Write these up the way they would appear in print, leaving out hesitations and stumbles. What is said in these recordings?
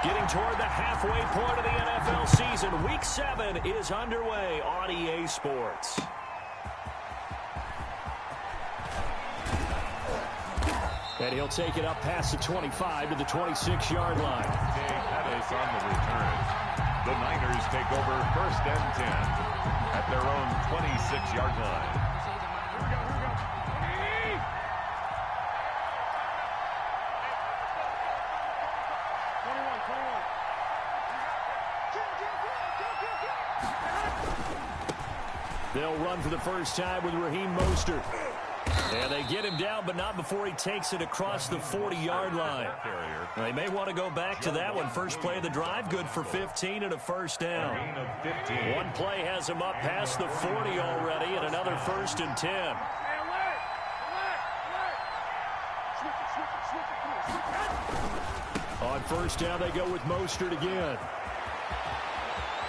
Getting toward the halfway point of the NFL season. Week 7 is underway on EA Sports. And he'll take it up past the 25 to the 26-yard line. Pettis on the return. The Niners take over 1st and 10 at their own 26-yard line. They'll run for the first time with Raheem Mostert. And they get him down, but not before he takes it across the 40-yard line. They may want to go back to that one. First play of the drive, good for 15 and a first down. One play has him up past the 40 already, and another 1st and 10. On first down, they go with Mostert again.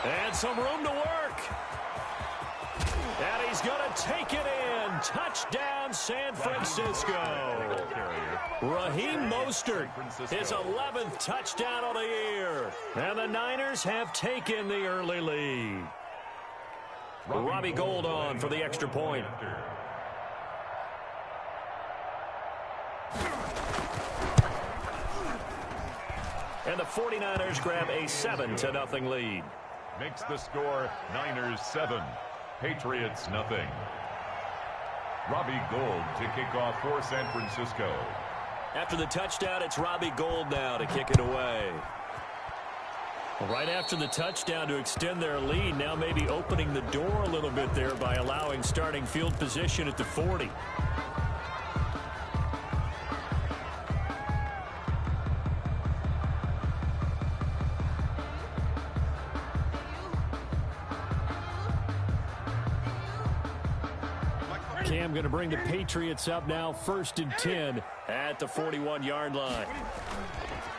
And some room to work. And he's going to take it in. Touchdown, San Francisco. Raheem Mostert, his 11th touchdown of the year. And the Niners have taken the early lead. Robbie Gould on for the extra point. And the 49ers grab a 7-0 lead. Makes the score Niners 7. Patriots nothing. Robbie Gould to kick off for San Francisco. After the touchdown, it's Robbie Gould now to kick it away. Right after the touchdown to extend their lead, now maybe opening the door a little bit there by allowing starting field position at the 40. Cam going to bring the Patriots up now, 1st and 10 at the 41-yard line.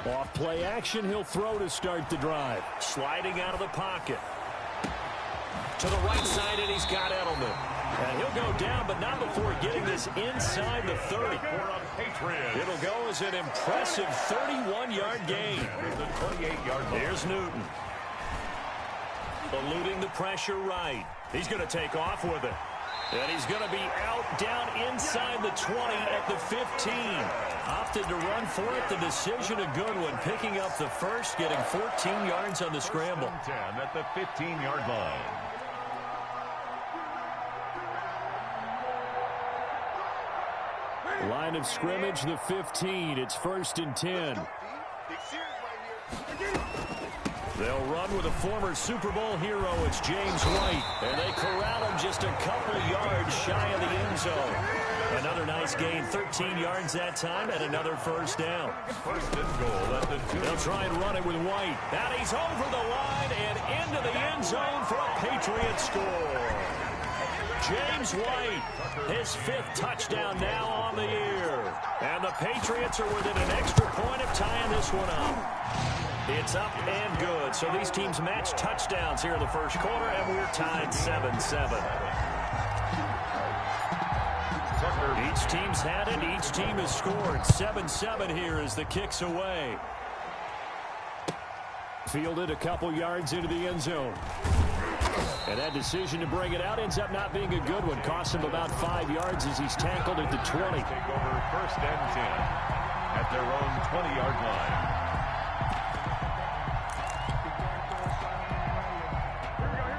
Off play action, he'll throw to start the drive. Sliding out of the pocket. To the right side, and he's got Edelman. And he'll go down, but not before getting this inside the 30. It'll go as an impressive 31-yard gain. Here's Newton. Eluding the pressure right. He's going to take off with it. And he's going to be out down inside the 20 at the 15. Opted to run for it. The decision a good one. Picking up the first, getting 14 yards on the scramble. 10 at the 15-yard line. Line of scrimmage, the 15. It's 1st and 10. They'll run with a former Super Bowl hero. It's James White. And they corral him just a couple yards shy of the end zone. Another nice gain, 13 yards that time, and another first down. 1st and goal at the 2. They'll try and run it with White. And he's over the line and into the end zone for a Patriots score. James White, his 5th touchdown now on the year. And the Patriots are within an extra point of tying this one up. It's up and good. So these teams match touchdowns here in the first quarter, and we're tied 7-7. Each team's had it. Each team has scored. 7-7 here as the kick's away. Fielded a couple yards into the end zone. And that decision to bring it out ends up not being a good one. Cost him about 5 yards as he's tackled at the 20. Take over 1st and 10 at their own 20-yard line.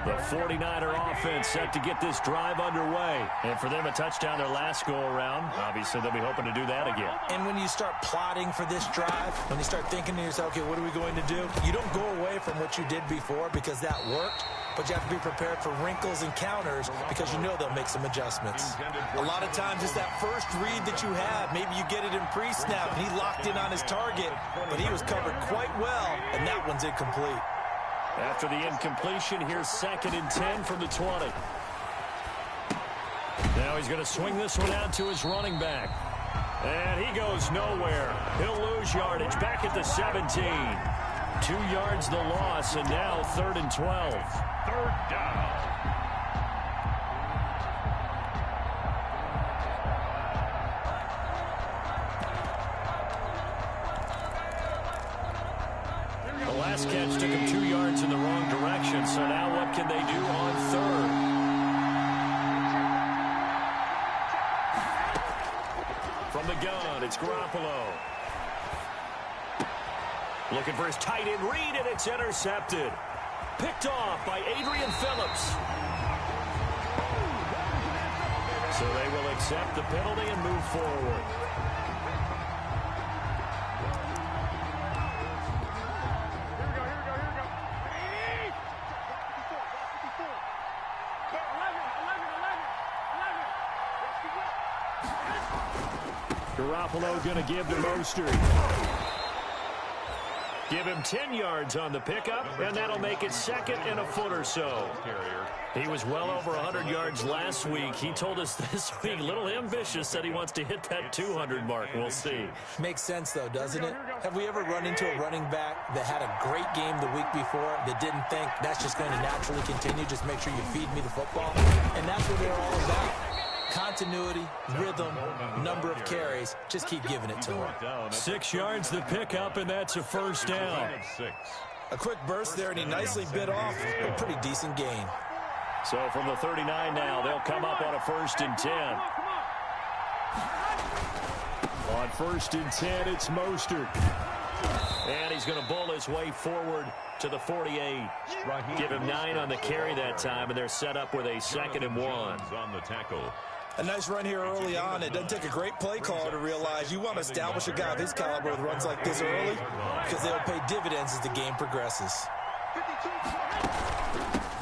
The 49er offense set to get this drive underway. And for them, a touchdown their last go-around. Obviously, they'll be hoping to do that again. And when you start plotting for this drive, when you start thinking to yourself, okay, what are we going to do? You don't go away from what you did before because that worked, but you have to be prepared for wrinkles and counters because you know they'll make some adjustments. A lot of times it's that first read that you have. Maybe you get it in pre-snap, and he locked in on his target, but he was covered quite well, and that one's incomplete. After the incompletion, here's 2nd and 10 from the 20. Now he's going to swing this one out to his running back. And he goes nowhere. He'll lose yardage back at the 17. 2 yards the loss, and now 3rd and 12. 3rd down. last catch took him 2 yards in the wrong direction, so now what can they do on third? From the gun, it's Garoppolo. Looking for his tight end read, and it's intercepted. Picked off by Adrian Phillips. So they will accept the penalty and move forward. Garoppolo going to give to Mostert. Give him 10 yards on the pickup, and that'll make it 2nd and a foot or so. He was well over 100 yards last week. He told us this week, a little ambitious, said he wants to hit that 200 mark. We'll see. Makes sense, though, doesn't it? Have we ever run into a running back that had a great game the week before that didn't think that's just going to naturally continue, just make sure you feed me the football? And that's what they're all about. Continuity, rhythm, number of carries. Just keep giving it to him. 6 yards the pickup, and that's a first down. A quick burst there, and he nicely bit off a pretty decent gain. So from the 39 now, they'll come up on a 1st and 10. On 1st and 10, it's Mostert. And he's going to bull his way forward to the 48. Give him 9 on the carry that time, and they're set up with a 2nd and 1. On the tackle. A nice run here early on. It doesn't take a great play caller to realize you want to establish a guy of his caliber with runs like this early because they'll pay dividends as the game progresses.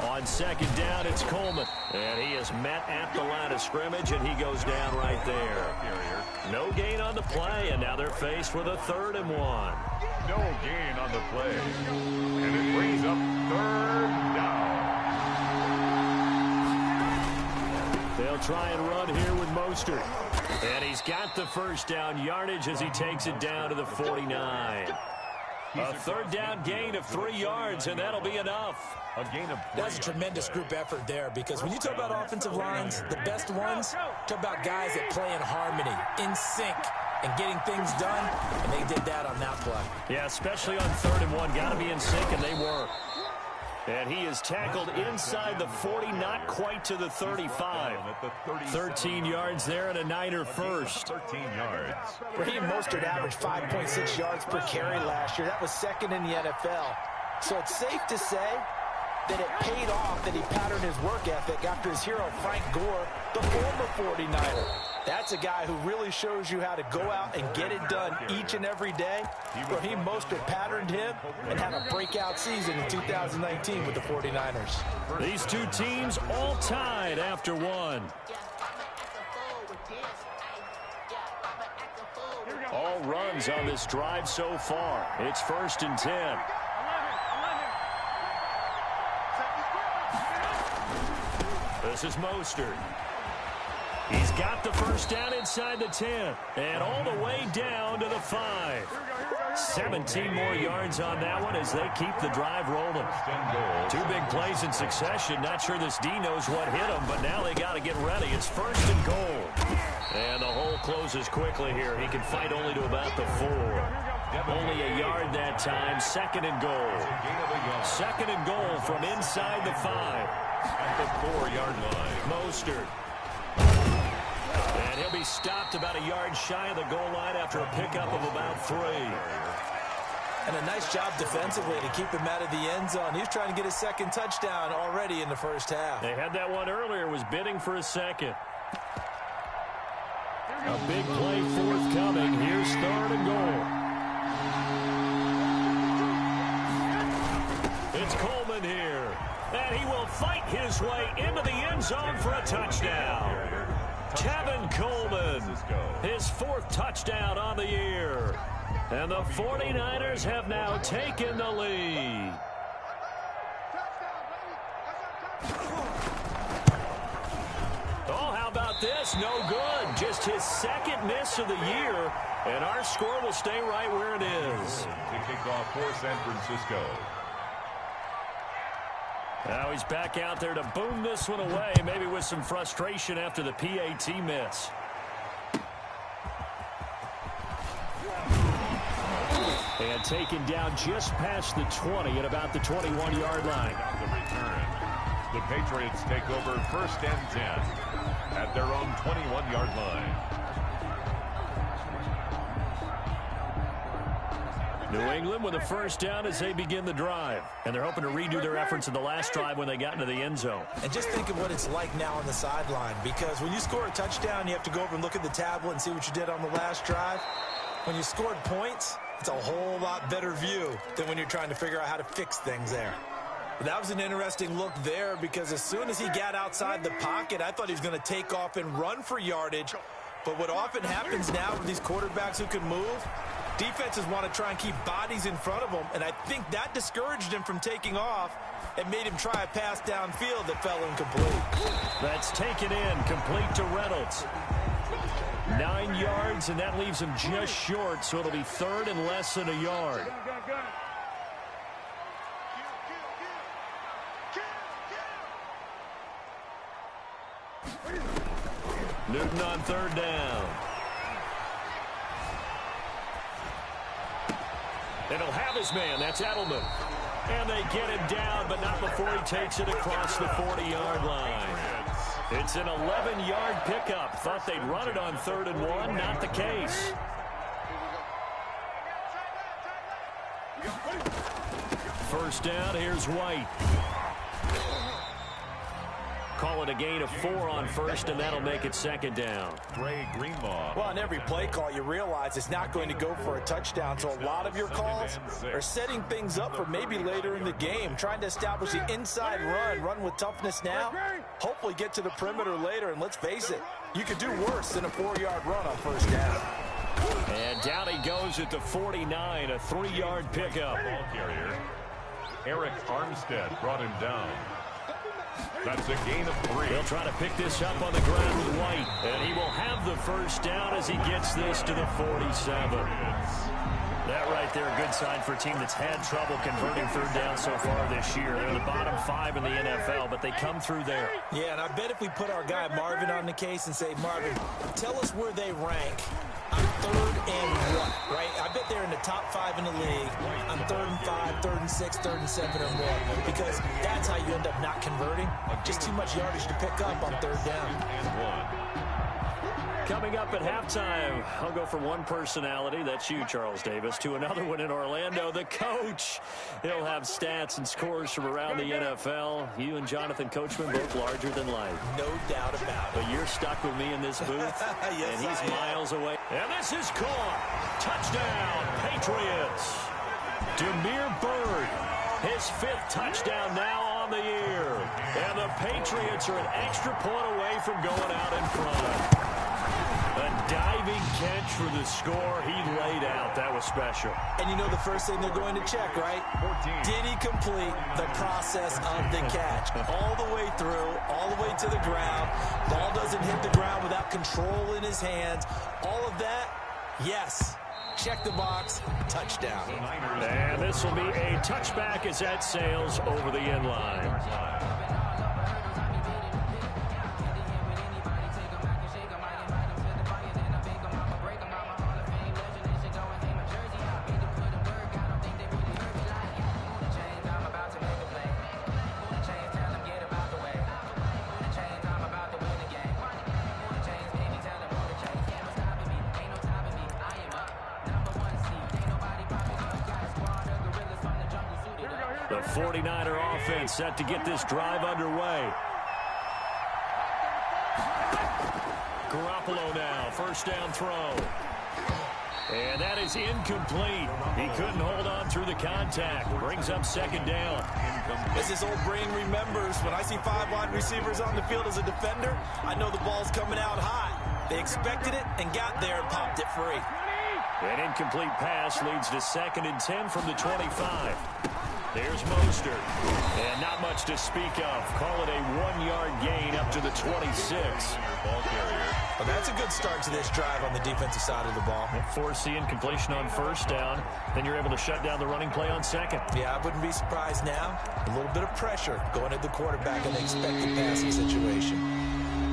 On 2nd down, it's Coleman. And he is met at the line of scrimmage, and he goes down right there. No gain on the play, and now they're faced with a 3rd and 1. No gain on the play. And it brings up 3rd down. They'll try and run here with Mostert. And he's got the 1st down yardage as he takes it down to the 49. A 3rd down gain of 3 yards, and that'll be enough. A gain of 3. That's a tremendous group effort there because when you talk about offensive lines, the best ones, talk about guys that play in harmony, in sync, and getting things done, and they did that on that play. Yeah, especially on 3rd and 1. Got to be in sync, and they were. And he is tackled inside the 40, not quite to the 35. 13 yards there and a Niner first. 13 yards. Raheem Mostert averaged 5.6 yards per carry last year. That was 2nd in the NFL. So it's safe to say that it paid off that he patterned his work ethic after his hero Frank Gore, the former 49er. That's a guy who really shows you how to go out and get it done each and every day. Raheem Mostert patterned him and had a breakout season in 2019 with the 49ers. These two teams all tied after one. All runs on this drive so far. It's 1st and 10. This is Mostert. He's got the 1st down inside the 10 and all the way down to the 5. 17 more yards on that one as they keep the drive rolling. 2 big plays in succession. Not sure this D knows what hit him, but now they got to get ready. It's 1st and goal. And the hole closes quickly here. He can fight only to about the 4. Only a yard that time. 2nd and goal. 2nd and goal from inside the 5. At the 4-yard line. Mostert. And he'll be stopped about a yard shy of the goal line after a pickup of about 3. And a nice job defensively to keep him out of the end zone. He's trying to get his 2nd touchdown already in the 1st half. They had that one earlier, was bidding for a 2nd. A big play forthcoming. Here's 3rd and goal. It's Coleman here. And he will fight his way into the end zone for a touchdown. Tevin Coleman, his 4th touchdown on the year. And the 49ers have now taken the lead. Oh, how about this? No good. Just his 2nd miss of the year. And our score will stay right where it is. To kick off for San Francisco. Now he's back out there to boom this one away, maybe with some frustration after the PAT miss. And taken down just past the 20 at about the 21-yard line. On the return, the Patriots take over 1st and 10 at their own 21-yard line. New England with a 1st down as they begin the drive. And they're hoping to redo their efforts in the last drive when they got into the end zone. And just think of what it's like now on the sideline, because when you score a touchdown, you have to go over and look at the tablet and see what you did on the last drive. When you scored points, it's a whole lot better view than when you're trying to figure out how to fix things there. But that was an interesting look there, because as soon as he got outside the pocket, I thought he was going to take off and run for yardage. But what often happens now with these quarterbacks who can move, defenses want to try and keep bodies in front of them, and I think that discouraged him from taking off and made him try a pass downfield that fell incomplete. That's taken in, complete to Reynolds. 9 yards, and that leaves him just short, so it'll be 3rd and less than a yard. Newton on 3rd down. And he'll have his man. That's Edelman. And they get him down, but not before he takes it across the 40-yard line. It's an 11-yard pickup. Thought they'd run it on 3rd and 1. Not the case. First down, here's White. Call it a gain of 4 on 1st, and that'll make it 2nd down. Ray Greenlaw. Well, on every play call, you realize it's not going to go for a touchdown, so a lot of your calls are setting things up for maybe later in the game, trying to establish the inside run with toughness now, hopefully get to the perimeter later, and let's face it, you could do worse than a 4-yard run on 1st down. And down he goes at the 49, a 3-yard pickup. Ball carrier Eric Armstead brought him down. That's a gain of 3. He'll try to pick this up on the ground with White. And he will have the 1st down as he gets this to the 47. That right there, a good sign for a team that's had trouble converting 3rd down so far this year. They're the bottom 5 in the NFL, but they come through there. Yeah, and I bet if we put our guy Marvin on the case and say, Marvin, tell us where they rank on 3rd and what, right? I bet they're in the top 5 in the league on 3rd and 5, 3rd and 6, 3rd and 7 or more, because that's how you end up not converting. Just too much yardage to pick up on 3rd down. Coming up at halftime, I'll go from one personality, that's you, Charles Davis, to another one in Orlando, the coach. He'll have stats and scores from around the NFL. You and Jonathan Coachman both larger than life. No doubt about it. But you're stuck with me in this booth, yes, and he's miles away. And this is caught. Touchdown, Patriots. Demir Bird, his 5th touchdown now on the year. And the Patriots are an extra point away from going out in front. A diving catch for the score. He laid out. That was special. And you know the first thing they're going to check, right? 14. Did he complete the process of the catch? All the way through, all the way to the ground. Ball doesn't hit the ground without control in his hands. All of that, yes. Check the box. Touchdown. And this will be a touchback as that sails over the end line. The 49er offense set to get this drive underway. Garoppolo now, 1st down throw. And that is incomplete. He couldn't hold on through the contact. Brings up 2nd down. As this old brain remembers, when I see 5 wide receivers on the field as a defender, I know the ball's coming out high. They expected it and got there and popped it free. An incomplete pass leads to 2nd and 10 from the 25. There's Mostert. And not much to speak of. Call it a 1-yard gain up to the 26. Ball carrier. Well, that's a good start to this drive on the defensive side of the ball. Force the incompletion on 1st down. Then you're able to shut down the running play on 2nd. Yeah, I wouldn't be surprised now. A little bit of pressure going at the quarterback in the expected passing situation.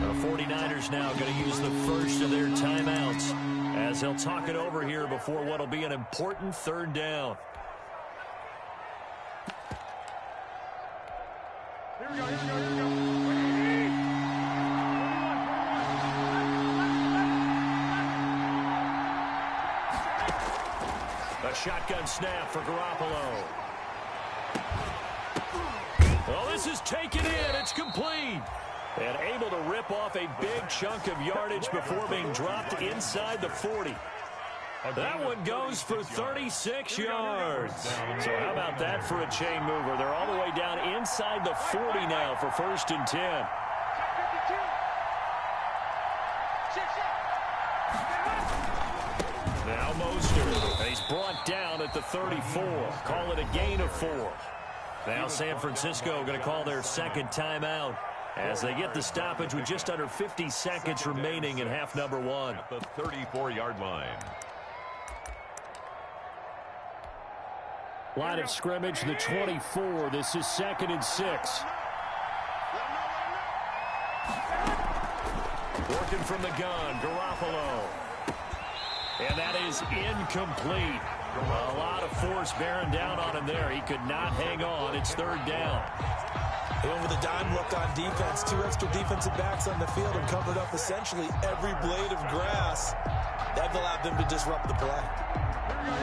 The 49ers now going to use the first of their timeouts as they'll talk it over here before what will be an important third down. Here we go, here we go, here we go. A shotgun snap for Garoppolo. Well, this is taken in. It's complete. And able to rip off a big chunk of yardage before being dropped inside the 40. That one goes for 36 yards. So how about that for a chain mover? They're all the way down inside the 40 now for 1st and 10. Now Mostert. He's brought down at the 34. Call it a gain of 4. Now San Francisco going to call their second timeout as they get the stoppage with just under 50 seconds remaining in half number 1. At the 34-yard line. Line of scrimmage, the 24. This is 2nd and 6. Working from the gun, Garoppolo. And that is incomplete. A lot of force bearing down on him there. He could not hang on. It's 3rd down. And with a dime look on defense, 2 extra defensive backs on the field and covered up essentially every blade of grass. That allowed them to disrupt the play.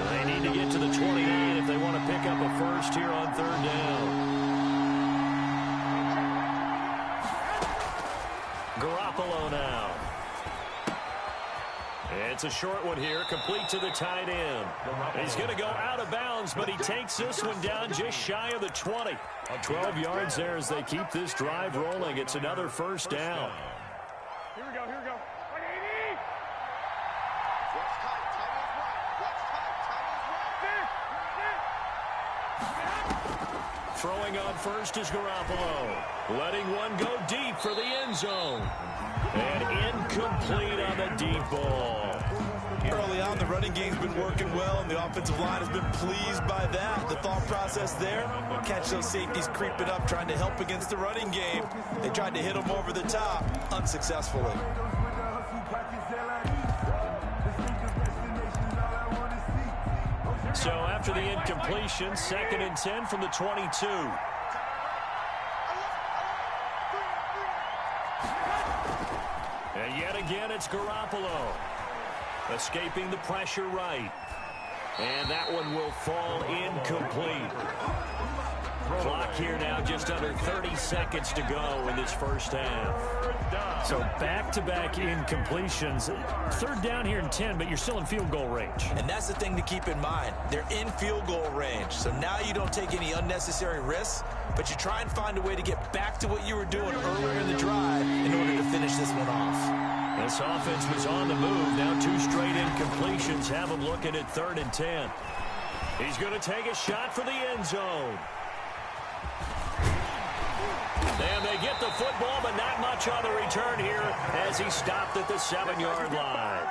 They need to get to the 29 if they want to pick up a first here on 3rd down. Garoppolo now. It's a short one here, complete to the tight end. He's going to go out of bounds, but he takes this one down just shy of the 20. 12 yards there as they keep this drive rolling. It's another 1st down. Here we go, here we go. Throwing on first is Garoppolo. Letting one go deep for the end zone. And incomplete on the deep ball. Early on, the running game's been working well, and the offensive line has been pleased by that. The thought process there, catch those safeties creeping up, trying to help against the running game. They tried to hit them over the top, unsuccessfully. So after the incompletion, 2nd and 10 from the 22. And yet again, it's Garoppolo. Escaping the pressure right. And that one will fall incomplete. Clock here now, just under 30 seconds to go in this 1st half. So back-to-back incompletions. 3rd down here in 10, but you're still in field goal range. And that's the thing to keep in mind. They're in field goal range. So now you don't take any unnecessary risks, but you try and find a way to get back to what you were doing earlier in the drive in order to finish this one off. This offense was on the move. Now 2 straight incompletions have them looking at 3rd and 10. He's going to take a shot for the end zone. And they get the football, but not much on the return here as he stopped at the 7-yard line.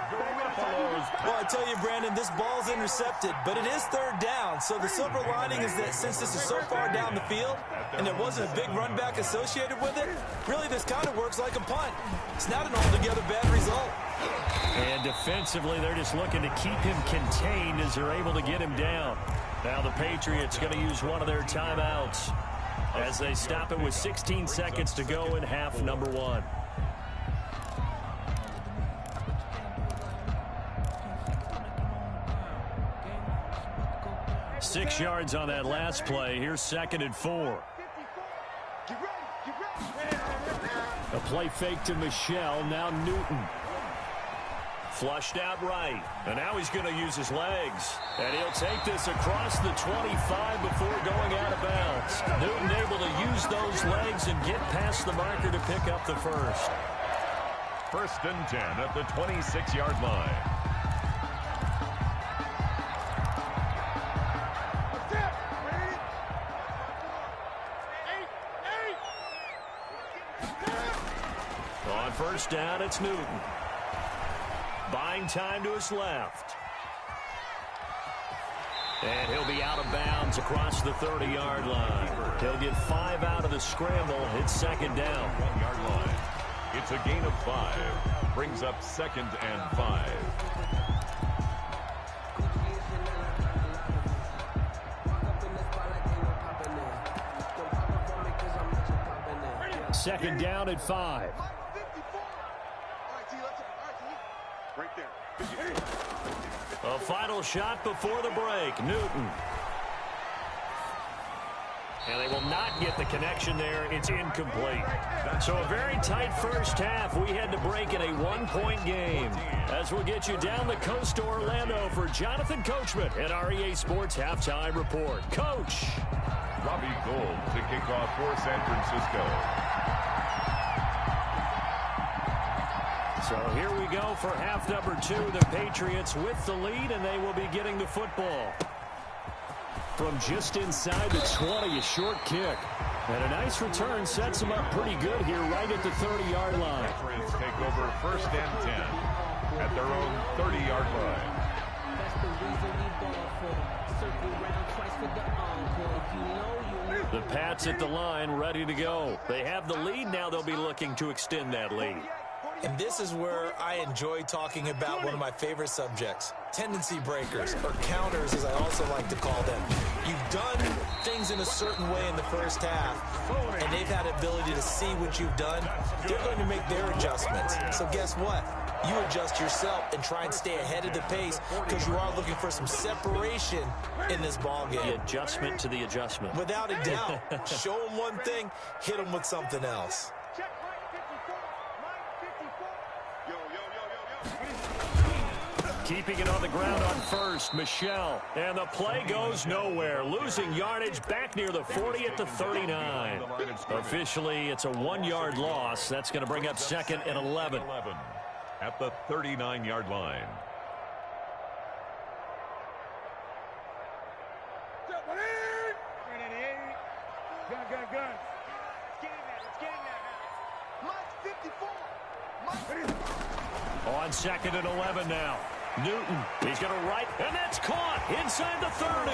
Well, I tell you, Brandon, this ball's intercepted, but it is 3rd down. So the silver lining is that since this is so far down the field and there wasn't a big run back associated with it, really this kind of works like a punt. It's not an altogether bad result. And defensively, they're just looking to keep him contained as they're able to get him down. Now the Patriots going to use one of their timeouts as they stop it with 16 seconds to go in half number 1. Six yards on that last play. Here's 2nd and 4. A play fake to Michelle. Now Newton. Flushed out right. And now he's going to use his legs. And he'll take this across the 25 before going out of bounds. Newton able to use those legs and get past the marker to pick up the first. 1st and 10 at the 26-yard line. On 1st down, it's Newton. Buying time to his left. And he'll be out of bounds across the 30-yard line. He'll get 5 out of the scramble. It's 2nd down. 1-yard line. It's a gain of 5. Brings up 2nd and 5. Second down at 5. Right there. A final shot before the break. Newton. And they will not get the connection there. It's incomplete. So a very tight first half. We had to break in a one-point game. As we'll get you down the coast to Orlando for Jonathan Coachman at REA Sports Halftime Report. Coach. Robbie Gould to kick off for San Francisco. So here we go for half number 2. The Patriots with the lead, and they will be getting the football. From just inside the 20, a short kick. And a nice return sets them up pretty good here right at the 30-yard line. Patriots take over first and 10 at their own 30-yard line. That's the reason we ball for. Circle round twice for the encore. If you know, you know. The Pats at the line, ready to go. They have the lead now. They'll be looking to extend that lead. And this is where I enjoy talking about one of my favorite subjects, tendency breakers, or counters as I also like to call them. You've done things in a certain way in the first half, and they've had the ability to see what you've done. They're going to make their adjustments. So guess what? You adjust yourself and try and stay ahead of the pace because you are looking for some separation in this ball game. The adjustment to the adjustment. Without a doubt. Show them one thing, hit them with something else. Keeping it on the ground on first, Michelle. And the play goes nowhere. Losing yardage back near the 40 at the 39. Officially, it's a 1-yard loss. That's going to bring up second and 11. At the 39-yard line. Gun. On second and 11 now. Newton, he's going to right, and that's caught inside the 30.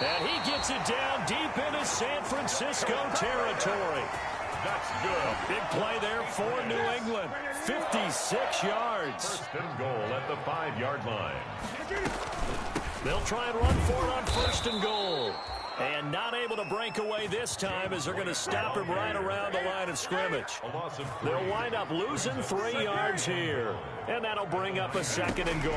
And he gets it down deep into San Francisco territory. That's good. Big play there for New England. 56 yards. First and goal at the 5-yard line. They'll try and run for it on first and goal. And not able to break away this time as they're going to stop him right around the line of scrimmage. They'll wind up losing 3 yards here. And that'll bring up a second and goal.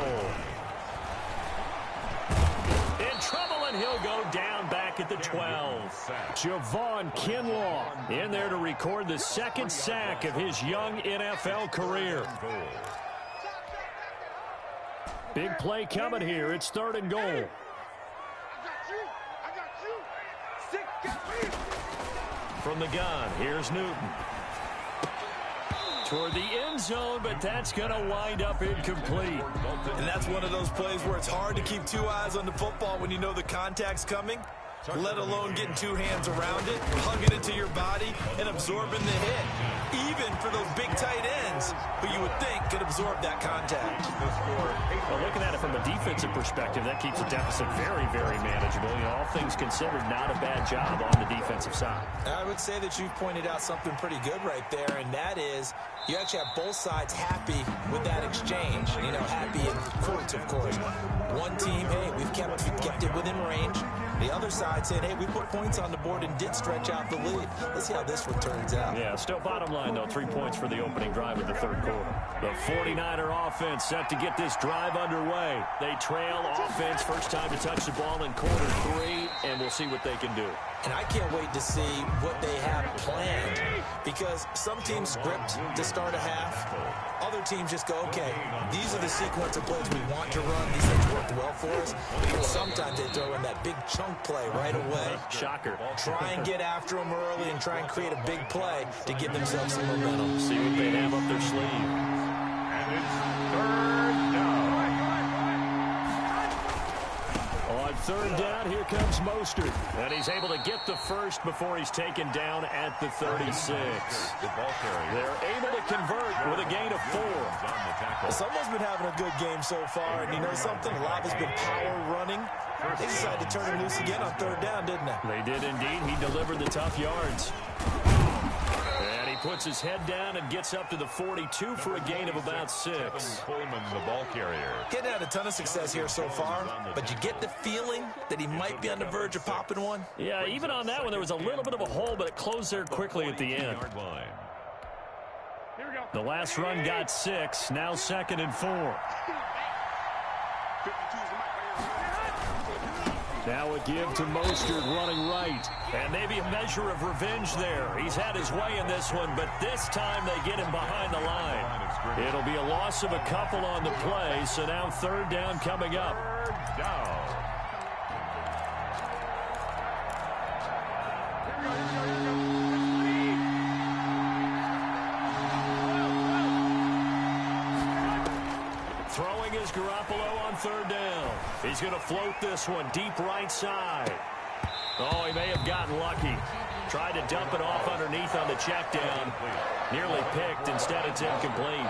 In trouble, and he'll go down back at the 12. Javon Kinlaw in there to record the second sack of his young NFL career. Big play coming here. It's third and goal. From the gun, here's Newton. Toward the end zone, but that's going to wind up incomplete. And that's one of those plays where it's hard to keep 2 eyes on the football when you know the contact's coming, let alone getting 2 hands around it, hugging it to your body, and absorbing the hit. Even for those big tight ends, who you would think could absorb that contact. Well, looking at it from a defensive perspective, that keeps the deficit very, very manageable. You know, all things considered, not a bad job on the defensive side. I would say that you've pointed out something pretty good right there, and that is you actually have both sides happy with that exchange. You know, happy in quotes, of course. One team, hey, we've kept it within range. The other side saying, hey, we put points on the board and did stretch out the lead. Let's see how this one turns out. Yeah, still bottom line, though, 3 points for the opening drive of the third quarter. The 49er offense set to get this drive underway. They trail offense, first time to touch the ball in quarter 3, and we'll see what they can do. And I can't wait to see what they have planned, because some teams script to start a half. Other teams just go, okay, these are the sequence of plays we want to run. These things worked well for us. But sometimes they throw in that big chunk play right away. Shocker. Try and get after them early and try and create a big play to give themselves some momentum. See what they have up their sleeve. And it's third down. On third down, here comes Mostert. And he's able to get the first before he's taken down at the 36. They're able to convert with a gain of 4. Someone's been having a good game so far, and you know something? A lot has been power running. They decided to turn him loose again on third down, didn't they? They did indeed. He delivered the tough yards. And he puts his head down and gets up to the 42 for a gain of about 6. Coleman, the ball carrier. Getting had a ton of success here so far, but you get the feeling that he might be on the verge of popping one. Yeah, even on that one, there was a little bit of a hole, but it closed there quickly at the end. The last run got 6, now 2nd and 4. Now a give to Mostert running right. And maybe a measure of revenge there. He's had his way in this one, but this time they get him behind the line. It'll be a loss of a couple on the play, so now 3rd down coming up. Third down. Throwing is Garoppolo on 3rd down. He's going to float this one deep right side. Oh, he may have gotten lucky. Tried to dump it off underneath on the check down. Nearly picked. Instead, it's incomplete.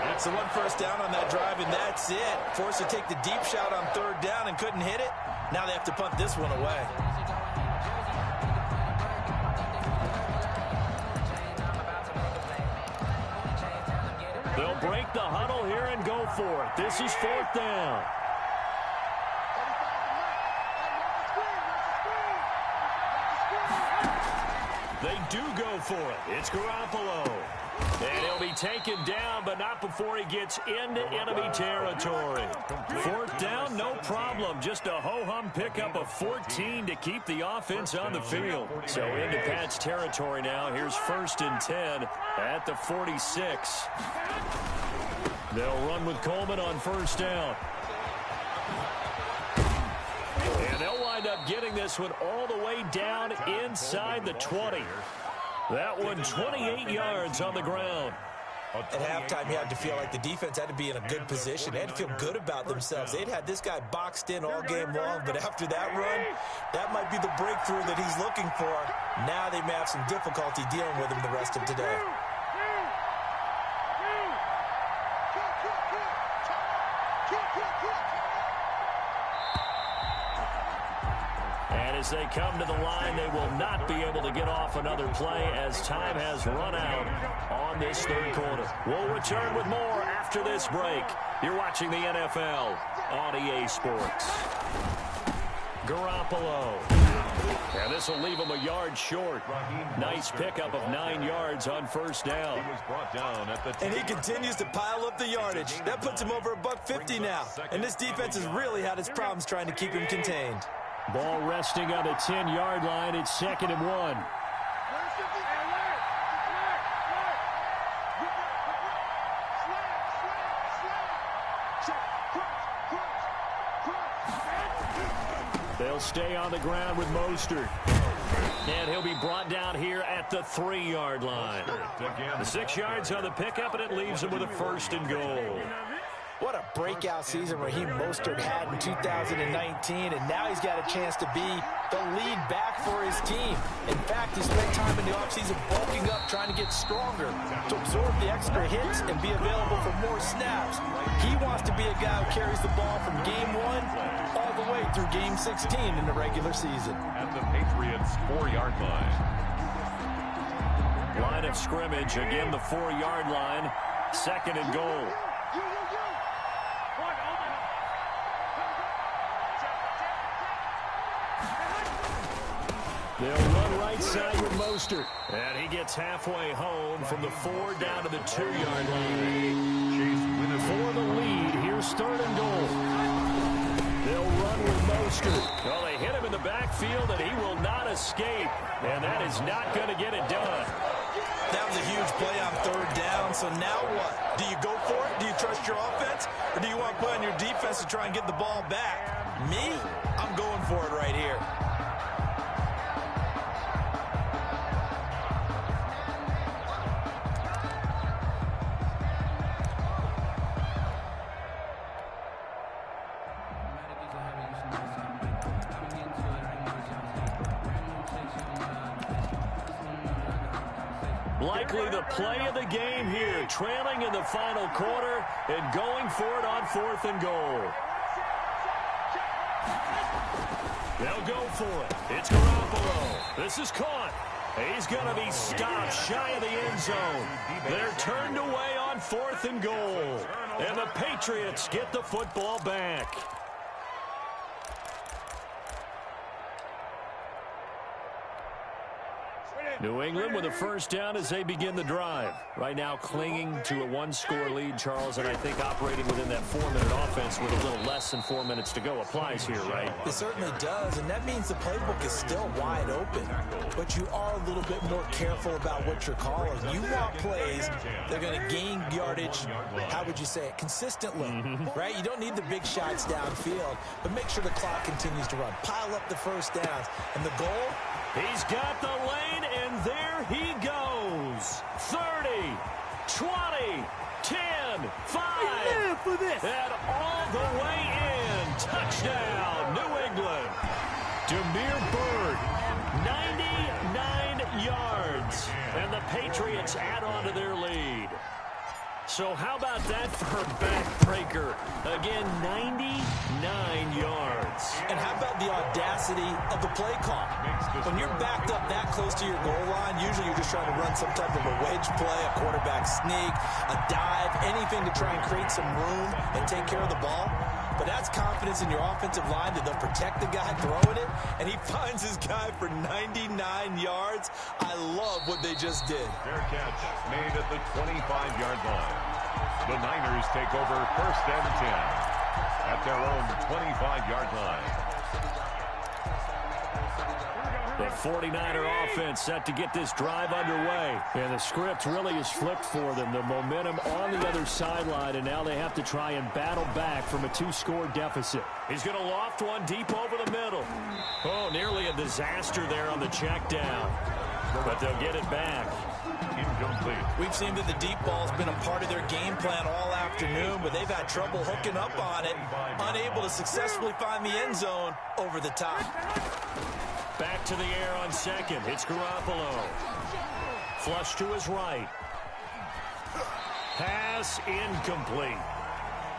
That's the 1 first down on that drive, and that's it. Forced to take the deep shot on 3rd down and couldn't hit it. Now they have to punt this one away. They'll break the huddle here and go for it. This is 4th down. They do go for it. It's Garoppolo. And he'll be taken down, but not before he gets into enemy territory. 4th down, no problem. Just a ho-hum pickup of 14 to keep the offense on the field. So into Pat's territory now. Here's 1st and 10 at the 46. They'll run with Coleman on 1st down. And they'll wind up getting this one all the way down inside the 20. That one 28 yards on the ground. At halftime, you had to feel like the defense had to be in a good position. They had to feel good about themselves. They'd had this guy boxed in all game long, but after that run, that might be the breakthrough that he's looking for. Now they may have some difficulty dealing with him the rest of today. As they come to the line, they will not be able to get off another play as time has run out on this 3rd quarter. We'll return with more after this break. You're watching the NFL on EA Sports. Garoppolo. And this will leave him a yard short. Nice pickup of 9 yards on 1st down. He was brought down at the And he continues to pile up the yardage. That puts him over $150 now. And this defense has really had its problems trying to keep him contained. Ball resting on the 10-yard line. It's 2nd and 1. They'll stay on the ground with Mostert. And he'll be brought down here at the 3-yard line. The 6 yards on the pickup, and it leaves him with a 1st and goal. What a breakout season Raheem Mostert had in 2019, and now he's got a chance to be the lead back for his team. In fact, he spent time in the offseason bulking up, trying to get stronger, to absorb the extra hits and be available for more snaps. He wants to be a guy who carries the ball from game 1 all the way through game 16 in the regular season. At the Patriots' 4-yard line. Line of scrimmage, again the 4-yard line, 2nd and goal. They'll run right side with Mostert. And he gets halfway home from the 4 down to the 2-yard line. For the lead, here's 3rd and goal. They'll run with Mostert. Well, they hit him in the backfield, and he will not escape. And that is not going to get it done. That was a huge play on 3rd down, so now what? Do you go for it? Do you trust your offense? Or do you want to play on your defense to try and get the ball back? Me? I'm going for it right here. Likely the play of the game here, trailing in the final quarter and going for it on 4th and goal. They'll go for it. It's Garoppolo. This is caught. He's going to be stopped shy of the end zone. They're turned away on 4th and goal. And the Patriots get the football back. New England with a first down as they begin the drive. Right now clinging to a one-score lead, Charles, and I think operating within that 4-minute offense with a little less than 4 minutes to go applies here, right? It certainly does, and that means the playbook is still wide open. But you are a little bit more careful about what you're calling. You want plays that are going to gain yardage, how would you say it, consistently, right? You don't need the big shots downfield, but make sure the clock continues to run. Pile up the first downs, and the goal? He's got the lane, and there he goes. 30, 20, 10, 5, for this. And all the way in. Touchdown, New England. Demir Bird, 99 yards. And the Patriots add on to their lead. So how about that for a backbreaker? Again, 99 yards. And how about the audacity of the play call? When you're backed up that close to your goal line, usually you're just trying to run some type of a wedge play, a quarterback sneak, a dive, anything to try and create some room and take care of the ball. But that's confidence in your offensive line that they'll protect the guy throwing it, and he finds his guy for 99 yards. I love what they just did. Fair catch made at the 25-yard line. The Niners take over 1st and 10 at their own 25-yard line. The 49er offense set to get this drive underway. And the script really is flipped for them. The momentum on the other sideline, and now they have to try and battle back from a 2-score deficit. He's going to loft one deep over the middle. Oh, nearly a disaster there on the check down. But they'll get it back. Incomplete. We've seen that the deep ball's been a part of their game plan all afternoon, but they've had trouble hooking up on it, unable to successfully find the end zone over the top. Back to the air on second. It's Garoppolo. Flush to his right. Pass incomplete.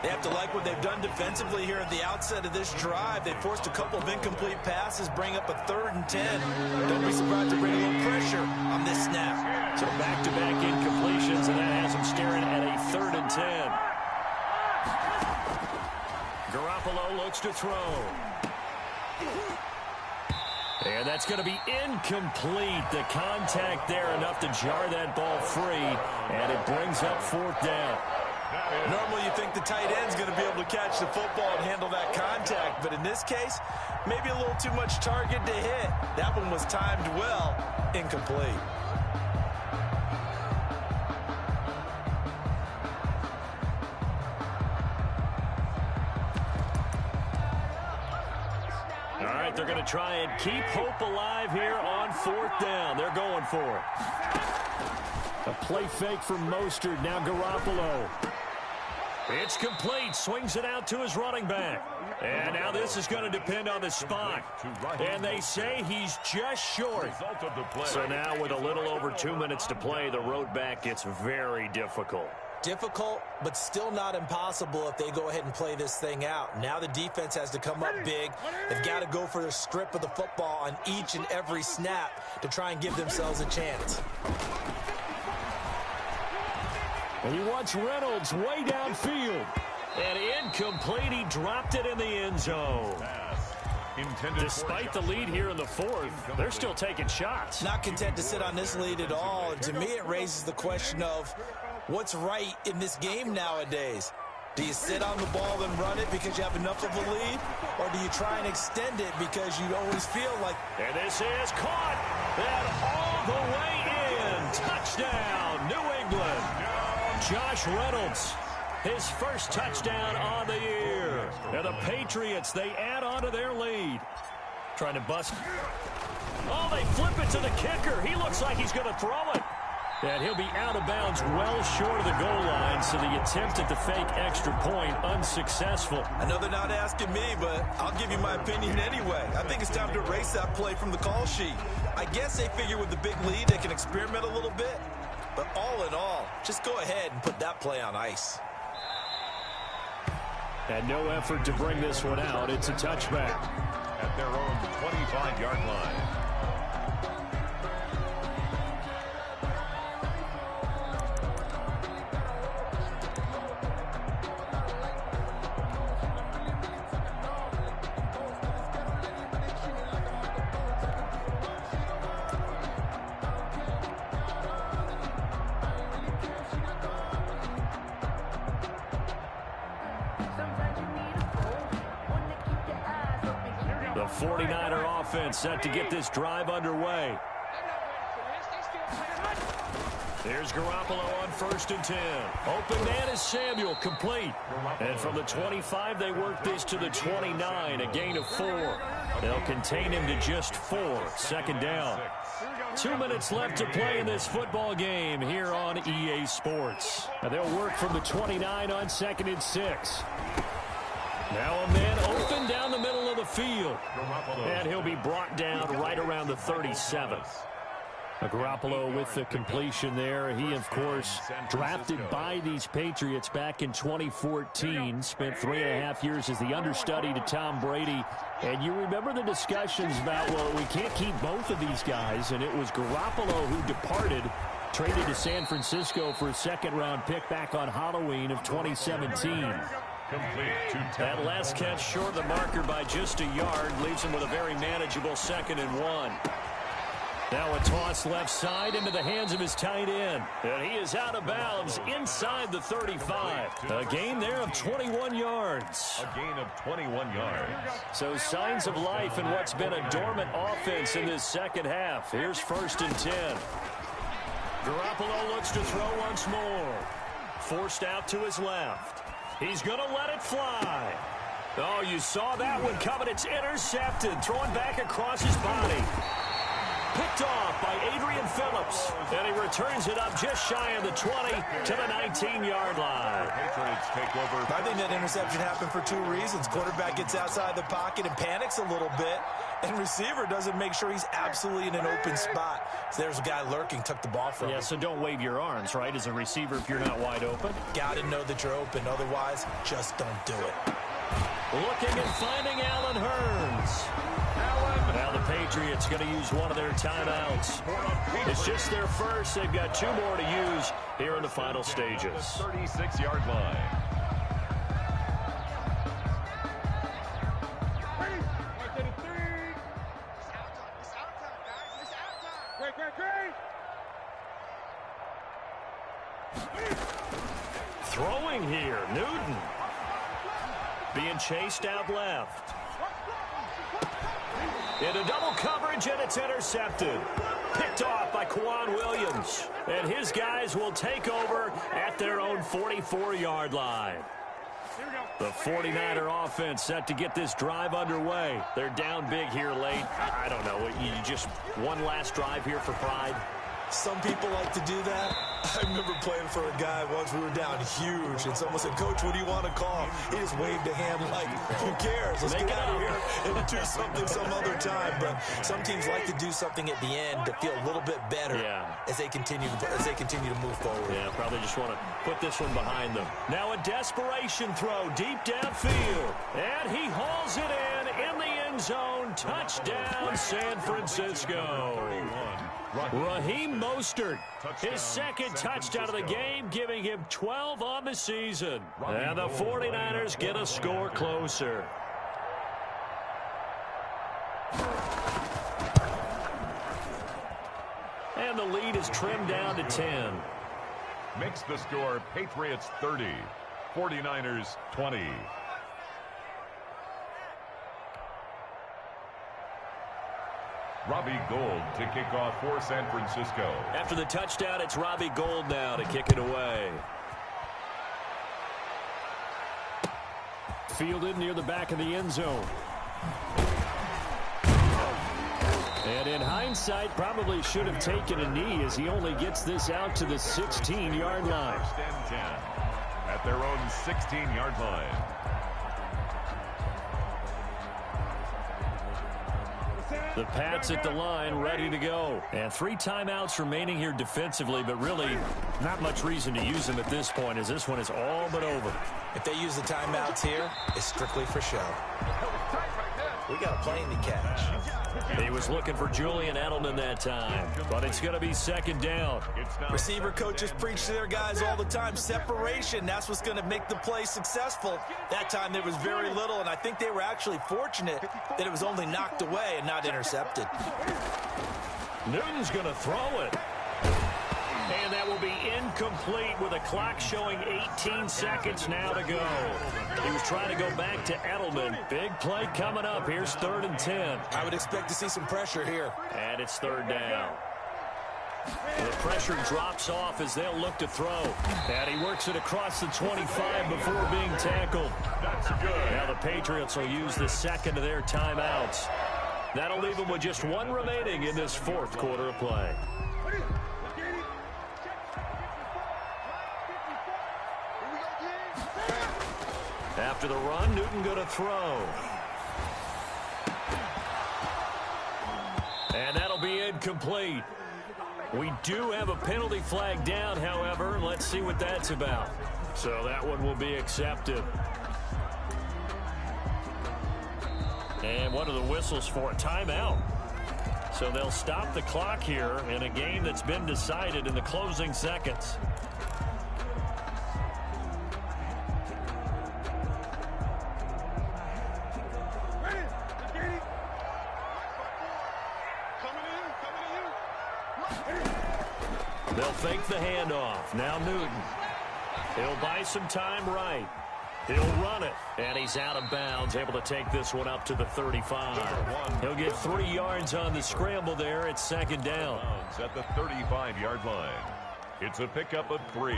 They have to like what they've done defensively here at the outset of this drive. They forced a couple of incomplete passes, bring up a 3rd and 10. Don't be surprised to bring a little pressure on this snap. So back-to-back incompletions, and that has them staring at a 3rd and 10. Garoppolo looks to throw. And that's going to be incomplete. The contact there enough to jar that ball free, and it brings up 4th down. Normally you think the tight end's going to be able to catch the football and handle that contact, but in this case, maybe a little too much target to hit. That one was timed well. Incomplete. All right, they're going to try and keep hope alive here on 4th down. They're going for it. A play fake from Mostert. Now Garoppolo. It's complete. Swings it out to his running back. And now this is going to depend on the spot. And they say he's just short. So now with a little over 2 minutes to play, the road back gets very difficult. Difficult, but still not impossible if they go ahead and play this thing out. Now the defense has to come up big. They've got to go for the strip of the football on each and every snap to try and give themselves a chance. And he wants Reynolds way downfield. And incomplete. He dropped it in the end zone. Despite the lead here in the 4th, they're still taking shots. Not content to sit on this lead at all. And to me, it raises the question of what's right in this game nowadays. Do you sit on the ball and run it because you have enough of a lead? Or do you try and extend it because you always feel like... And this is caught. And all the way in. Touchdown, New England. Josh Reynolds, his first touchdown on the year. And the Patriots, they add on to their lead. Trying to bust. Oh, they flip it to the kicker. He looks like he's going to throw it. And he'll be out of bounds well short of the goal line, so the attempt at the fake extra point unsuccessful. I know they're not asking me, but I'll give you my opinion anyway. I think it's time to erase that play from the call sheet. I guess they figure with the big lead they can experiment a little bit. But all in all, just go ahead and put that play on ice. And no effort to bring this one out. It's a touchback. At their own 25-yard line. The 49er offense set to get this drive underway. Here's Garoppolo on 1st and 10. Open man is Samuel, complete. And from the 25, they work this to the 29, a gain of 4. They'll contain him to just 4, 2nd down. 2 minutes left to play in this football game here on EA Sports. And they'll work from the 29 on 2nd and 6. Now a man open down the middle of the field. And he'll be brought down right around the 37. Garoppolo with the completion there. He, of course, drafted by these Patriots back in 2014. Spent 3.5 years as the understudy to Tom Brady. And you remember the discussions about, well, we can't keep both of these guys. And it was Garoppolo who departed, traded to San Francisco for a 2nd-round pick back on Halloween of 2017. That last catch short of the marker by just a yard leaves him with a very manageable 2nd and 1. Now a toss left side into the hands of his tight end. And he is out of bounds inside the 35. A gain there of 21 yards. A gain of 21 yards. So signs of life in what's been a dormant offense in this 2nd half. Here's 1st and 10. Garoppolo looks to throw once more. Forced out to his left. He's going to let it fly. Oh, you saw that one coming. It's intercepted. Throwing back across his body. Picked off by Adrian Phillips. And he returns it up just shy of the 20 to the 19-yard line. Patriots take over. I think that interception happened for 2 reasons. Quarterback gets outside the pocket and panics a little bit. And receiver doesn't make sure he's absolutely in an open spot. So there's a guy lurking, took the ball from him. Yeah, so don't wave your arms, right, as a receiver if you're not wide open. Got to know that you're open. Otherwise, just don't do it. Looking and finding Allen Hurns. Now the Patriots going to use one of their timeouts. It's just their first. They've got 2 more to use here in the final stages. 36-yard line. Throwing here, Newton. Being chased out left. Into double coverage, and it's intercepted. Picked off by Quan Williams. And his guys will take over at their own 44-yard line. The 49er offense set to get this drive underway. They're down big here late. I don't know. You just one last drive here for pride. Some people like to do that. I remember playing for a guy once. We were down huge, and someone said, "Coach, what do you want to call?" He just waved a hand like, "Who cares? Let's get out of here and do something some other time." But some teams like to do something at the end to feel a little bit better as they continue to move forward. Yeah, probably just want to put this one behind them. Now a desperation throw deep downfield, and he hauls it in the end zone. Touchdown, San Francisco. Raheem Mostert, his 2nd touchdown of the game, giving him 12 on the season. And the 49ers get a score closer. And the lead is trimmed down to 10. Makes the score Patriots 30, 49ers 20. Robbie Gould to kick off for San Francisco. After the touchdown, it's Robbie Gould now to kick it away. Fielded near the back of the end zone. And in hindsight, probably should have taken a knee as he only gets this out to the 16-yard line. 1st and 10 at their own 16-yard line. The Pats at the line, ready to go. And 3 timeouts remaining here defensively, but really not much reason to use them at this point, as this one is all but over. If they use the timeouts here, it's strictly for show. We got a plane to catch. He was looking for Julian Edelman that time, but it's going to be 2nd down. Receiver coaches preach to their guys all the time. Separation, that's what's going to make the play successful. That time there was very little, and I think they were actually fortunate that it was only knocked away and not intercepted. Newton's going to throw it. And that will be incomplete with a clock showing 18 seconds now to go. He was trying to go back to Edelman. Big play coming up. Here's 3rd and 10. I would expect to see some pressure here. And it's 3rd down. The pressure drops off as they'll look to throw. And he works it across the 25 before being tackled. That's good. Now the Patriots will use the second of their timeouts. That'll leave them with just one remaining in this 4th quarter of play. After the run, Newton going to throw. And that'll be incomplete. We do have a penalty flag down, however. Let's see what that's about. So that one will be accepted. And one of the whistles for a timeout. So they'll stop the clock here in a game that's been decided in the closing seconds. They'll fake the handoff. Now Newton. He'll buy some time right. He'll run it. And he's out of bounds, able to take this one up to the 35. He'll get 3 yards on the scramble there. It's 2nd down. At the 35-yard line. It's a pickup of 3.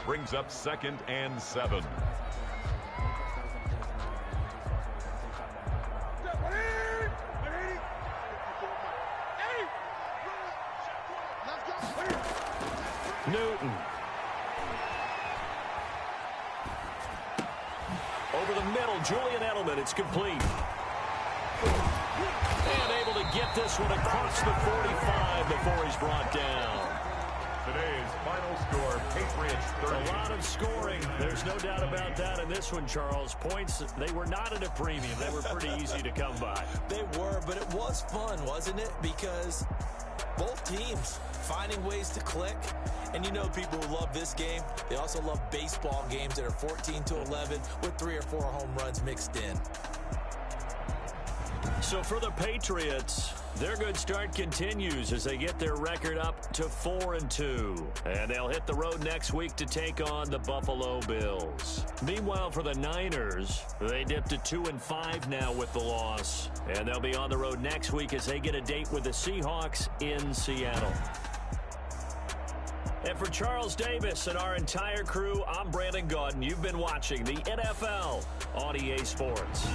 Brings up 2nd and 7. Newton. Over the middle, Julian Edelman. It's complete. And able to get this one across the 45 before he's brought down. Today's final score, Patriots 30. A lot of scoring. There's no doubt about that in this one, Charles. Points, they were not at a premium. They were pretty easy to come by. They were, but it was fun, wasn't it? Because both teams finding ways to click. And you know people who love this game, they also love baseball games that are 14-11 with 3 or 4 home runs mixed in. So for the Patriots, their good start continues as they get their record up to 4-2. And they'll hit the road next week to take on the Buffalo Bills. Meanwhile, for the Niners, they dipped to 2-5 now with the loss. And they'll be on the road next week as they get a date with the Seahawks in Seattle. And for Charles Davis and our entire crew, I'm Brandon Gaudin. You've been watching the NFL on EA Sports.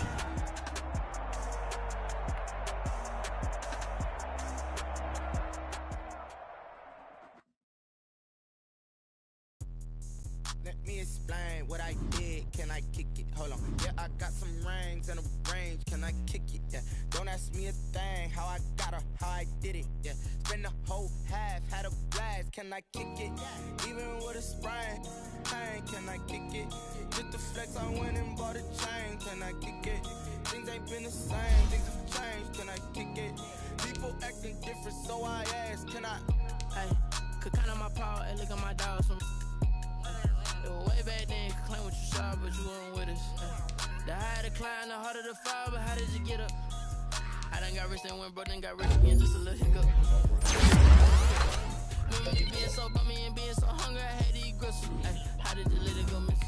Let me explain what I did. Can I kick it? Hold on. Yeah, I got some rings and a range. Can I kick it? Yeah. Don't ask me a thing. How I got her, how I did it. Yeah. Spend the whole half, had a blast. Can I kick it? Even with a sprain. Pain, can I kick it? Just the flex, I went and bought a chain. Can I kick it? Things ain't been the same. Things have changed. Can I kick it? People acting different, so I ask. Can I? Hey, could count on my power and look at my dogs from. It was way back then, could claim what you saw, but you weren't with us. The higher the climb, the harder the fall, but how did you get up? I done got rich and went broke, then got rich again, just a little hiccup. Remember me being so bummy and being so hungry, I had to eat gristle. How did you let it go miss?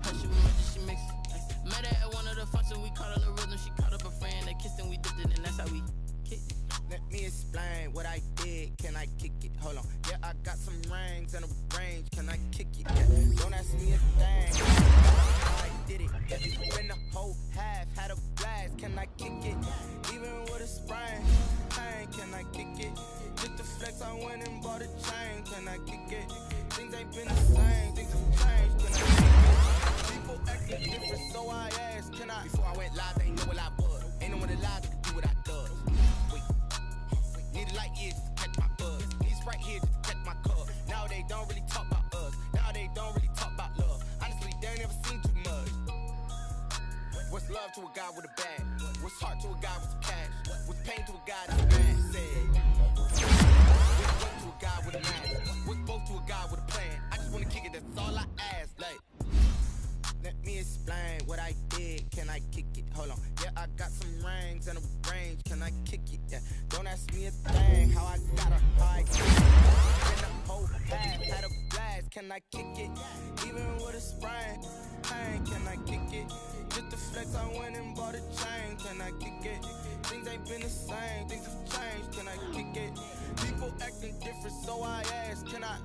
How she went, did she mix it? Met her at one of the functions, we caught a little rhythm, she caught up a friend, they kissed and we dipped it, and that's how we kicked it. Let me explain what I did. Can I kick it? Hold on. Yeah, I got some rings and a range. Can I kick it? Yeah. Don't ask me a thing. I did it. Yeah. Spend the whole half, had a blast. Can I kick it? Even with a sprain. Pain, can I kick it? Just the flex, I went and bought a chain. Can I kick it? Things ain't been the same. Things have changed. Can I kick it? People acting different, so I asked. Can I? Before I went live, they ain't know what I was. Ain't no one alive that could do what I does. Need a light years to catch my buzz. Need Sprite here just to catch my cup. Now they don't really talk about us. Now they don't really talk about love. Honestly, they ain't never seen too much. What's love to a guy with a bag? What's heart to a guy with some cash? What's pain to a guy that's mad? Said. What's work to a guy with a mask? What's both to a guy with a plan? I just wanna kick it, that's all I ask. Like, let me explain what I did. Can I kick it? Hold on. Yeah, I got some rings and a range. Can I kick it? Yeah. Don't ask me a thing. How I got her, how I kick it. Spend the whole whole half. Had a blast, can I kick it? Even with a sprain, pain, can I kick it? Just to flex, I went and bought a chain, can I kick it? Things ain't been the same, things have changed, can I kick it? People acting different, so I asked, can I?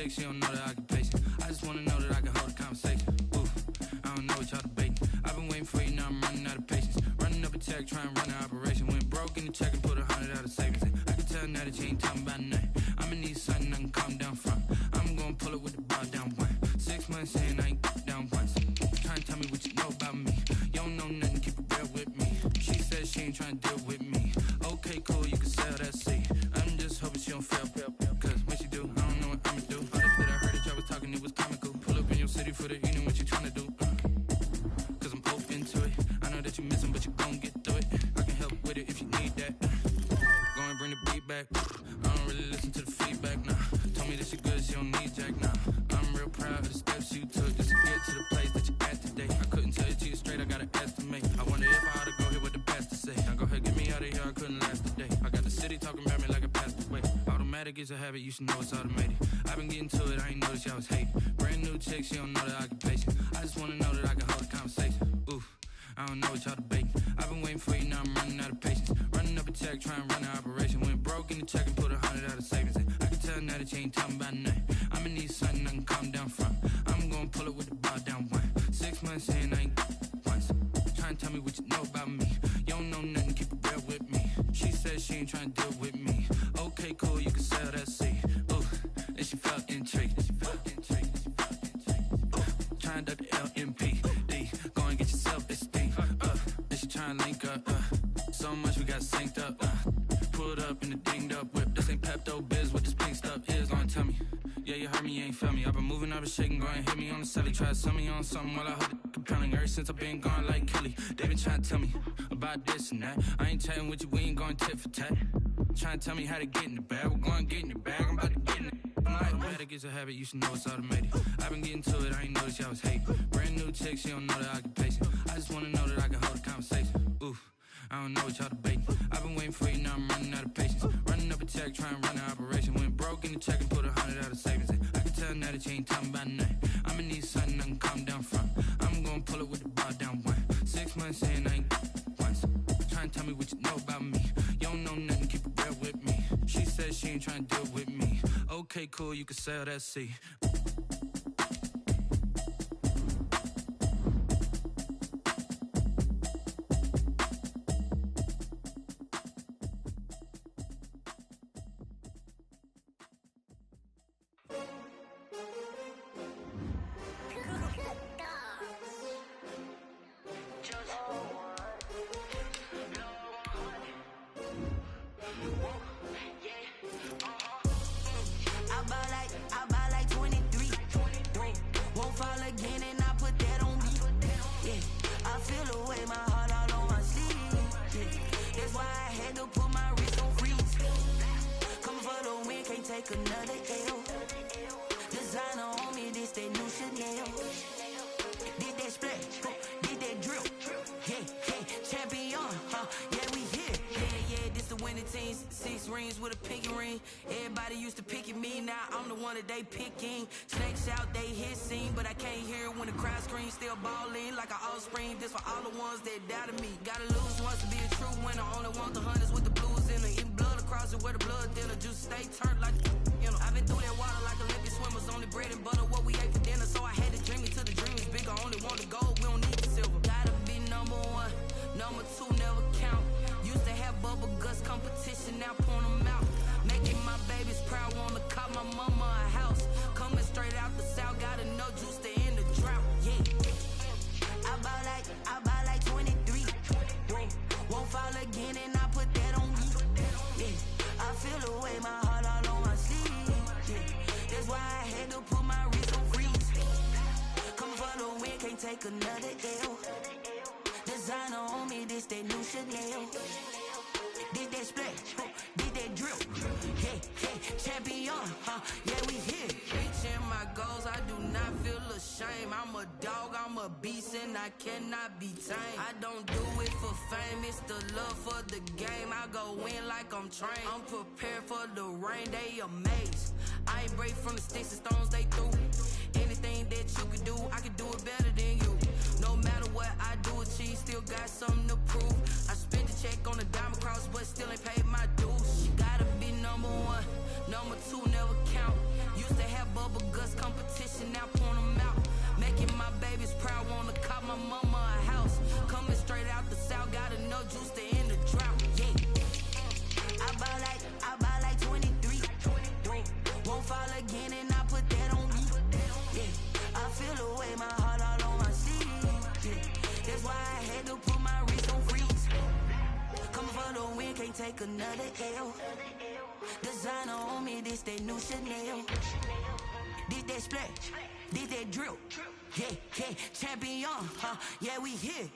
She don't know the occupation. I just wanna know that I can hold a conversation. Ooh, I don't know what y'all debating. I've been waiting for you, now I'm running out of patience. Running up a check, trying to run an operation. Went broke in the check and put 100 out of savings. I can tell now that you ain't talking about nothing. I'ma need something I can calm down from. I'm gonna pull it with the bar down one. 6 months in, I ain't down once. Trying to tell me what you know about me. You don't know nothing, keep it real with me. She said she ain't trying to deal with me. Okay, cool, you can sell that seat. I'm just hoping she don't fail. Cause when she do, I don't know what I'ma do. Talking, it was comical. Pull up in your city for the evening, what you tryna do? Cause I'm open to it. I know that you missing, but you gon' get through it. I can help with it if you need that. Go and bring the beat back. I don't really listen to the feedback, nah. Told me that she good, she don't need jack, nah. I'm real proud of the steps you took just to get to the place that you at today. I couldn't tell you to you straight, I gotta estimate. I wonder if I ought to go here with the pastor say. Now go ahead, get me out of here, I couldn't last a day. I got the city talking about me like I passed away. Automatic is a habit, you should know it's automated. I've been getting to it, I ain't noticed y'all was hating. Brand new chick, she don't know the occupation. I just wanna know that I can hold a conversation. Ooh, I don't know what y'all debating. I've been waiting for you, now I'm running out of patience. Running up a check, trying to run an operation. Went broke in the check and put 100 out of savings. I can tell now that you ain't talking about nothing. I'ma need something I can calm down from. I'm gonna pull it with the bar down one. 6 months in, I ain't once. Trying to tell me what you know about me. You don't know nothing, keep it real with me. She said she ain't trying to deal with me. Okay, cool, you can sell that seat. Ooh, and she felt intrigued. Trying to duck the LMPD. Go and get yourself this thing. Then she trying to link up. So much we got synced up. Pulled up in the dinged up whip. This ain't Pepto Biz, what this pink stuff is. Gonna tell me. Yeah, you heard me, you ain't felt me. I've been moving, I've been shaking, go and hit me on the celly. Try to sell me on something while I hold it compelling. Ever since I've been gone like Kelly, they been trying to tell me about this and that. I ain't chatting with you, we ain't going tit for tat. Trying to tell me how to get in the bag. We're going to get in the bag, I'm about to get in it. Automatic is a habit, you should know it's automated. I've been getting to it, I ain't noticed y'all was hating. Brand new chick, she don't know the occupation. I just wanna know that I can hold a conversation. Ooh, I don't know what y'all debating. I've been waiting for you, now I'm running out of patience. Running up a check, trying to run an operation. Went broke in the check and put 100 out of savings. I can tell now that you ain't talking about nothing. I'ma need something I can calm down from. I'm gonna pull it with the bar down one. 6 months in, I ain't once. Trying to tell me what you know about me. You don't know nothing, keep it real with me. She said she ain't trying to deal with me. Okay, cool, you can sell that seat. Competition now, point them out. Making my babies proud, wanna cop my mama a house. Coming straight out the south, got enough juice to end the drought. Yeah. I buy like 23. Won't fall again and I put that on me. Yeah. I feel the way, my heart all on my sleeve. Yeah. That's why I had to put my wrist on freeze. Coming for the win, can't take another L. Designer on me, this that new Chanel. Did that splash, did that drill. Yeah, yeah, champion, yeah, we here. Reaching my goals, I do not feel ashamed. I'm a dog, I'm a beast, and I cannot be tamed. I don't do it for fame, it's the love for the game. I go in like I'm trained. I'm prepared for the rain, they amazed. I ain't break from the sticks and stones they threw. Anything that you can do, I can do it better than you. No matter what I do, achieve, still got something to prove. I spent a check on the diamond cross, but still ain't paid my dues. You gotta be number one, number two never count. Used to have bubble guts competition, now point them out. Making my babies proud, wanna cop my mama a house. Coming straight out the south, got enough juice to end the drought. Yeah, I buy like 23. Won't fall again and I put that on me. Yeah, I feel the way, my heart all on my sleeve. Yeah, that's why I had to put my wrist on freeze. Coming for the win, can't take another L. Designer on me, this that new Chanel. Did that splash, did that drill. Yeah, yeah, champion, yeah, we here.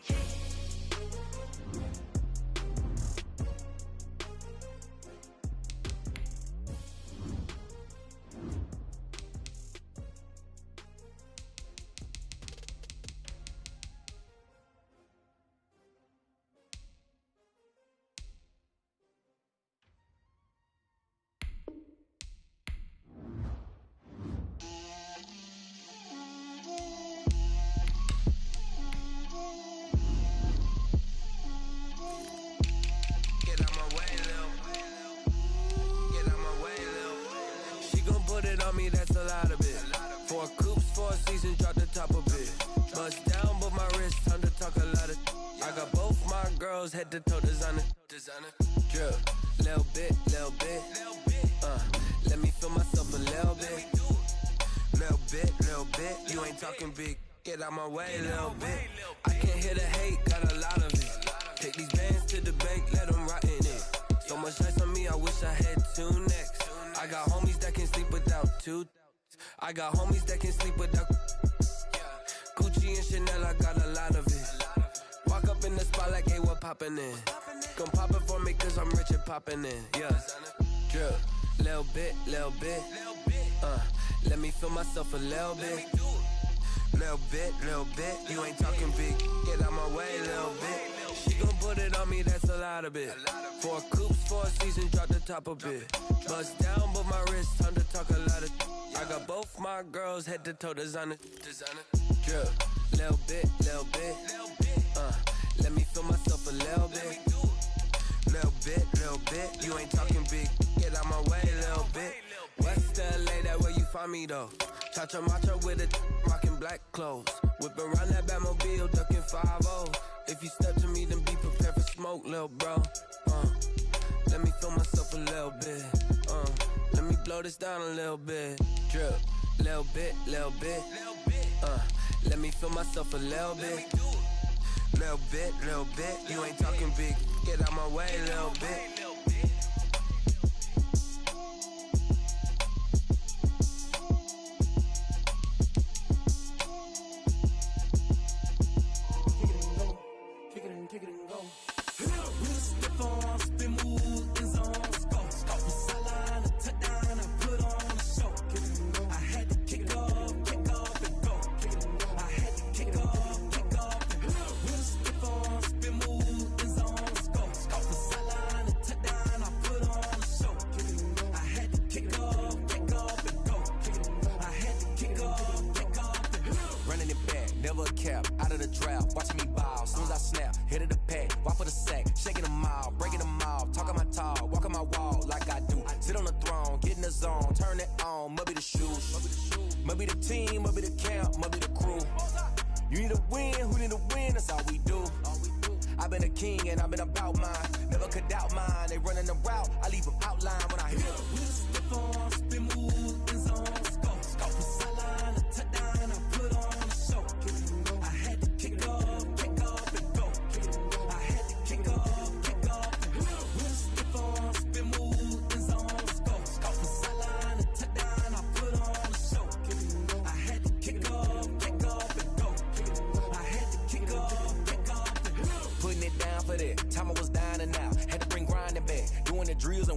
That's a lot of it. 4 coops, 4 seasons, drop the top of it. Bust down, but my wrist, time to talk a lot of. I got both my girls head to toe designer. Drip, little bit. Let me feel myself a little bit. Little bit. You ain't talking big. Get out my way, little bit. I can't hear the hate, got a lot of it. Take these bands to the bank, let them rot in it. So much ice on me, I wish I had 2 necks. I got homies that can sleep without 2. I got homies that can sleep without Gucci and Chanel, I got a lot of it. Walk up in the spot like, hey, what poppin' in? Come pop it for me cause I'm rich and poppin' in. Yeah, drip, little bit. Let me feel myself a little bit. Little bit. You ain't talking big. Get out my way, little bit. She gon' put it on me, that's a lot of it. 4 coops, 4 seasons, drop the top of it. Bust down, but my wrist, time to talk a lot of. I got both my girls head to toe designer. Drip, little bit. Let me feel myself a little bit. Little bit. You ain't talking big. Get out my way, little bit. West LA, that where you find me though. Chacha macha with it, rocking black clothes. Whipping around that Batmobile, ducking 5-0. If you step to me, then be prepared for smoke, little bro. Let me feel myself a little bit. Let me blow this down a little bit. Drip, little bit. Let me feel myself a little bit. Little bit. You ain't talking big. Get out my way, little bit. I've been a king and I've been about mine. Never could doubt mine. They running the route. I leave them outline when I hear them. Spin move.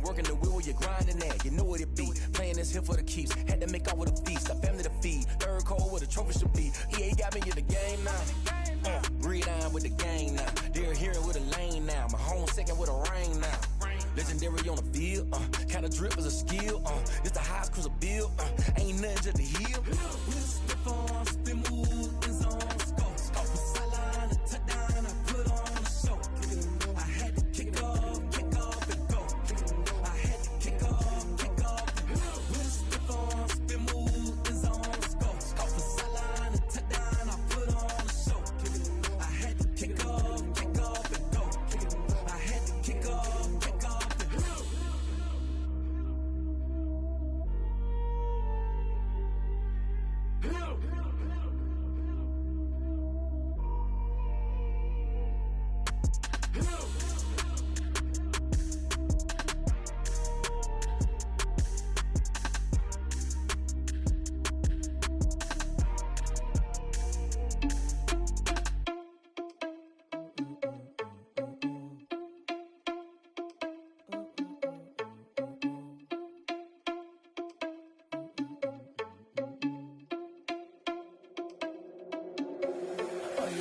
been working the wheel where you're grinding at. You know what it be. Playing this here for the keeps. Had to make out with a feast. A family to feed. Third call where the trophy should be. EA got me in the game now. Red Iron with the game now. They're hearing with a lane now. My home second with a rain now. Legendary on the field. Kinda drip is a skill. It's the highest cruiser bill. Ain't nothing just to heal. Spin move in zone. Sideline, a touchdown. I put on a show. I had to kick off and go. I had to kick off and go. With a stiff on, spin move in zone. Sideline, a touchdown. I put on a show. I had to kick off and go. I had to kick off and go.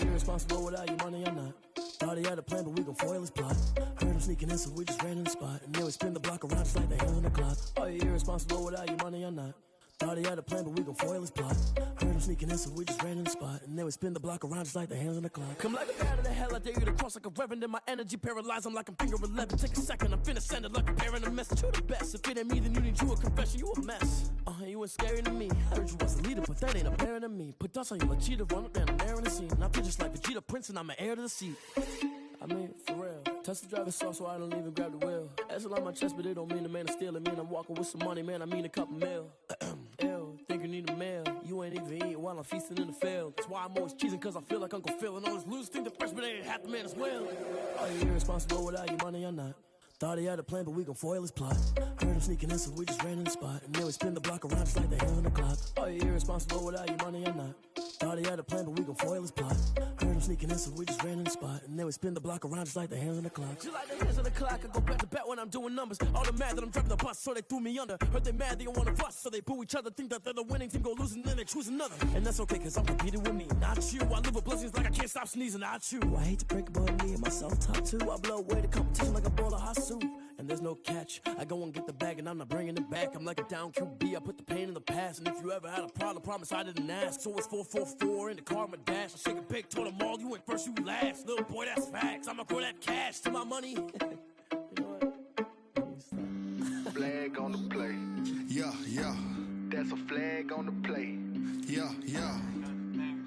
Irresponsible without your money or not. Thought he had a plan, but we gon' foil his plot. Heard him sneaking in, so we just ran in the spot. And then we spin the block around just like the hands on the clock. Are you irresponsible without your money or not? Thought he had a plan, but we gon' foil his plot. Heard him sneaking in, so we just ran in the spot. And then we spin the block around just like the hands on the clock. Come like a bat of the hell, I dare you to cross like a reverend. And my energy paralyzed, I'm like I'm finger 11. Take a second, I'm finna send it like a parent a message. You the best, if it ain't me, then you need you a confession. You a mess, you ain't scary to me. Heard you was a leader, but that ain't apparent to me. Put dust on you like cheetah, run up down the air in the scene. And I feel just like Vegeta Prince, and I'm an heir to the seat. I mean, for real. Touch the driver's soft, so I don't even grab the wheel. That's on my chest, but it don't mean the man is stealing. Mean I'm walking with some money, man, I mean a couple mil. Ew, think you need a meal. You ain't even eating while I'm feasting in the field. That's why I'm always cheesing, cause I feel like Uncle Phil. And all this loose think the freshman ain't half the man as well. Are you irresponsible without your money or not? Thought he had a plan, but we gon' foil his plot. Heard him sneaking in, so we just ran in the spot. And then we spin the block around just like the hands on the clock. Are you irresponsible without your money or not? Thought he had a plan, but we gon' foil his plot. Heard him sneaking in, so we just ran in the spot. And then we spin the block around just like the hands on the clock. Just like the hands on the clock, I go back to back when I'm doing numbers. All the mad that I'm driving the bus, so they threw me under. Heard they mad, they don't wanna fuss, so they boo each other. Think that they're the winning team, go losing, then they choose another. And that's okay, cause I'm competing with me, not you. I live with blessings like I can't stop sneezing, not you. I hate to break it, but me and myself top two. I blow away the competition like a bowl of hot soup. And there's no catch. I go and get the bag and I'm not bringing it back. I'm like a down QB, I put the pain in the past. And if you ever had a problem, promise I didn't ask. So it's 444 in the car, my dash. I shake a big, told them all, you went first, you last. Little boy, that's facts. I'ma throw that cash to my money. You know what? Flag on the play. Yeah, yeah. That's a flag on the play. Yeah, yeah.